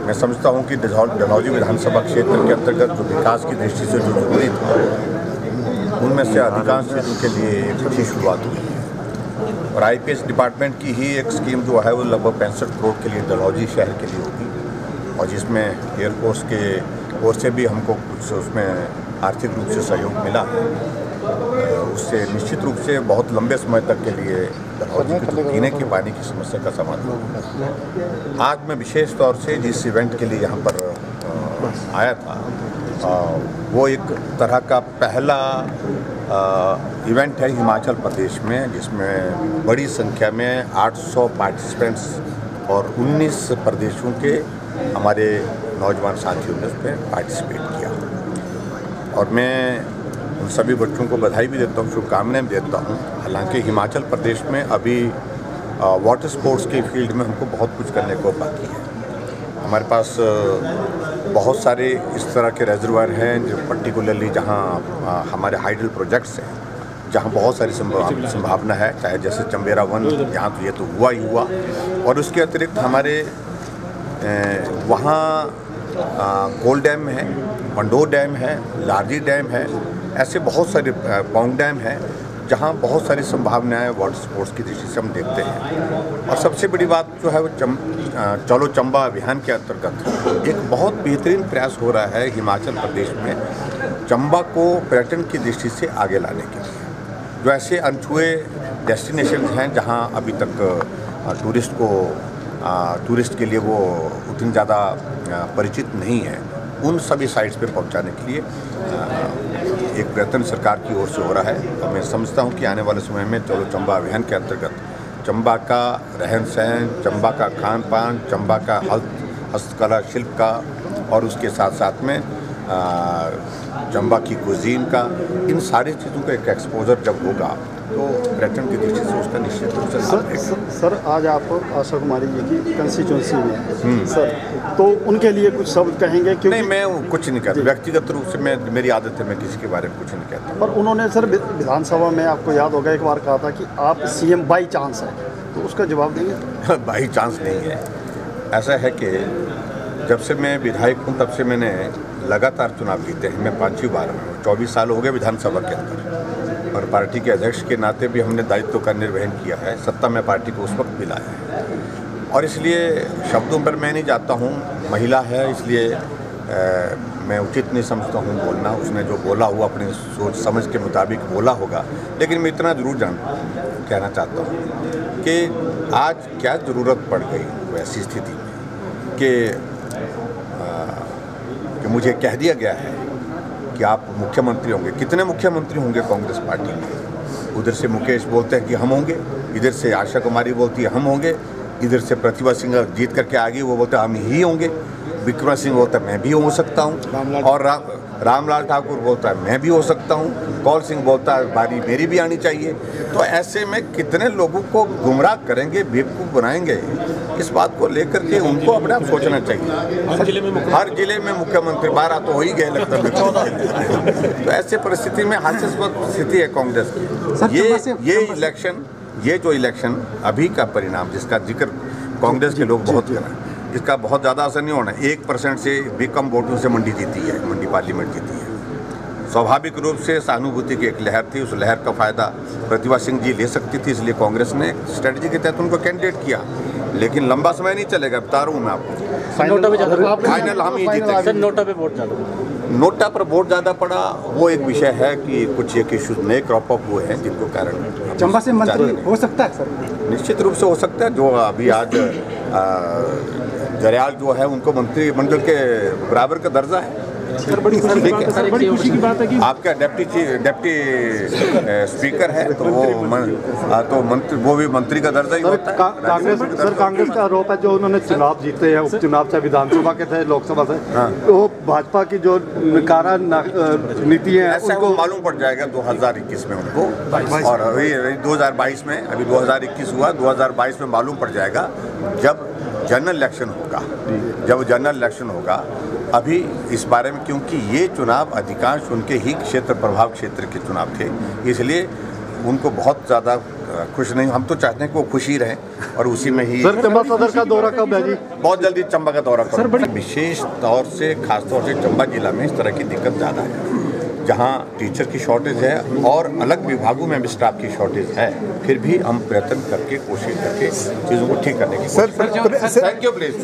मैं समझता हूं कि डलहौजी विधानसभा क्षेत्र के अंतर्गत जो विकास की दृष्टि से जो जरूरी था उनमें से अधिकांश चीज़ों के लिए एक अच्छी शुरुआत हुई है और IPS डिपार्टमेंट की ही एक स्कीम जो है वो लगभग 65 करोड़ के लिए डलहौजी शहर के लिए होगी और जिसमें एयरफोर्स के ओर से भी हमको कुछ उसमें आर्थिक रूप से सहयोग मिला उससे निश्चित रूप से बहुत लंबे समय तक के लिए डलहौजी की तो पीने के पानी की समस्या का समाधान। आज मैं विशेष तौर से जिस इवेंट के लिए यहाँ पर आया था वो एक तरह का पहला इवेंट है हिमाचल प्रदेश में जिसमें बड़ी संख्या में 800 पार्टिसिपेंट्स और 19 प्रदेशों के हमारे नौजवान साथियों ने उसमें पार्टिसिपेट किया और मैं उन सभी बच्चों को बधाई भी देता हूँ, शुभकामनाएं भी देता हूँ। हालांकि हिमाचल प्रदेश में अभी वाटर स्पोर्ट्स के फील्ड में हमको बहुत कुछ करने को बाकी है। हमारे पास बहुत सारे इस तरह के रिजर्वायर हैं जो पर्टिकुलरली जहाँ हमारे हाइडल प्रोजेक्ट्स हैं जहाँ बहुत सारी संभावना है, चाहे जैसे चंबेरा 1 यहाँ तो ये तो हुआ ही हुआ और उसके अतिरिक्त हमारे वहाँ कोल डैम है, पंडोर डैम है, लारजी डैम है, ऐसे बहुत सारे पौंग डैम है जहाँ बहुत सारी संभावनाएं वाटर स्पोर्ट्स की दृष्टि से हम देखते हैं। और सबसे बड़ी बात जो है वो चलो चंबा अभियान के अंतर्गत एक बहुत बेहतरीन प्रयास हो रहा है हिमाचल प्रदेश में चंबा को पर्यटन की दृष्टि से आगे लाने के लिए। जो ऐसे अनछुए डेस्टिनेशन हैं जहाँ अभी तक टूरिस्ट के लिए वो उतनी ज़्यादा परिचित नहीं है, उन सभी साइट्स पे पहुंचाने के लिए एक प्रयत्न सरकार की ओर से हो रहा है और मैं समझता हूं कि आने वाले समय में चलो चंबा अभियान के अंतर्गत चंबा का रहन सहन, चंबा का खान पान, चंबा का हस्तकला शिल्प का और उसके साथ साथ में चंबा की कुजीन का, इन सारी चीज़ों का एक एक्सपोजर जब होगा तो पर्यटन की दृष्टि से उसका निश्चित रूप से लाभ है। सर आज आप आशा कुमारी जी की कंस्टिट्यूंसी में हैं सर, तो उनके लिए कुछ शब्द कहेंगे? क्योंकि नहीं, मैं कुछ नहीं कहता, व्यक्तिगत रूप से मेरी आदत है मैं किसी के बारे में कुछ नहीं कहता। पर उन्होंने सर विधानसभा में आपको याद होगा एक बार कहा था कि आप CM बाई चांस है, तो उसका जवाब देंगे? बाई चांस नहीं है। ऐसा है कि जब से मैं विधायक हूँ तब से मैंने लगातार चुनाव जीते हैं। मैं 5वीं बार हूँ, 24 साल हो गए विधानसभा के अंदर और पार्टी के अध्यक्ष के नाते भी हमने दायित्व का निर्वहन किया है। सत्ता में पार्टी को उस वक्त भी लाया है और इसलिए शब्दों पर मैं नहीं जाता हूँ। महिला है इसलिए मैं उचित नहीं समझता हूँ बोलना। उसने जो बोला हुआ अपनी सोच समझ के मुताबिक बोला होगा, लेकिन मैं इतना ज़रूर कहना चाहता हूँ कि आज क्या ज़रूरत पड़ गई वैसी स्थिति में कि मुझे कह दिया गया है कि आप मुख्यमंत्री होंगे। कितने मुख्यमंत्री होंगे कांग्रेस पार्टी में? उधर से मुकेश बोलते हैं कि हम होंगे, इधर से आशा कुमारी बोलती है हम होंगे, इधर से प्रतिभा सिंह जीत करके आ गई, वो बोलते हैं हम ही होंगे, विक्रम सिंह बोलता है मैं भी हो सकता हूँ और रामलाल ठाकुर बोलता है मैं भी हो सकता हूँ, कौल सिंह बोलता है बारी मेरी भी आनी चाहिए। तो ऐसे में कितने लोगों को गुमराह करेंगे, बेवकूफ़ बनाएंगे, इस बात को लेकर के उनको अपने आप सोचना चाहिए। हर जिले में मुख्यमंत्री 12 तो हो ही गए लगता है। तो ऐसे परिस्थिति में हास्यास्पद स्थिति है कांग्रेस की। ये जो इलेक्शन अभी का परिणाम जिसका जिक्र कांग्रेस के लोग बहुत कर रहे हैं, इसका बहुत ज़्यादा असर नहीं होना। 1% से भी कम वोटों से मंडी जीती है, मंडी पार्लियामेंट जीती है। स्वाभाविक रूप से सहानुभूति की एक लहर थी, उस लहर का फ़ायदा प्रतिभा सिंह जी ले सकती थी, इसलिए कांग्रेस ने स्ट्रेटजी के तहत उनको कैंडिडेट किया। लेकिन लंबा समय नहीं चलेगा, बता रहा हूँ मैं आपको। फाइनल हम ही जीतेंगे। नोटा पे वोट नोटा पर वोट ज़्यादा पड़ा, वो एक विषय है कि कुछ एक इश्यूज नए क्रॉप अप हुए हैं जिनको कारण चंबा से मंत्री हो सकता है सर? निश्चित रूप से हो सकता है। जो अभी आज जरयाल जो है उनको मंत्रिमंडल के बराबर का दर्जा है। बड़ी खुशी की बात है कि आपका डिप्टी स्पीकर है तो वो भी मंत्री का दर्जा ही होता है। कांग्रेस का आरोप है जो उन्होंने चुनाव जीते हैं, उपचुनाव चाहे विधानसभा के थे, लोकसभा से, तो भाजपा की जो नकारा नीति है उनको मालूम पड़ जाएगा 2021 में उनको, और अभी 2022 में, अभी 2021 हुआ, 2022 में मालूम पड़ जाएगा जब जनरल इलेक्शन होगा। जब जनरल इलेक्शन होगा अभी इस बारे में, क्योंकि ये चुनाव अधिकांश उनके ही क्षेत्र प्रभाव क्षेत्र के चुनाव थे, इसलिए उनको बहुत ज़्यादा खुश नहीं। हम तो चाहते हैं कि वो खुशी रहे और उसी में ही। सर चंबा सदर का दौरा कब है जी? बहुत जल्दी चंबा का दौरा करें। विशेष तौर से, खासतौर से चंबा जिला में इस तरह की दिक्कत ज़्यादा है, जहाँ टीचर की शॉर्टेज है और अलग विभागों में भी स्टाफ की शॉर्टेज है। फिर भी हम प्रयत्न करके, कोशिश करके चीज़ों को ठीक करने की कोशिश। Thank you please.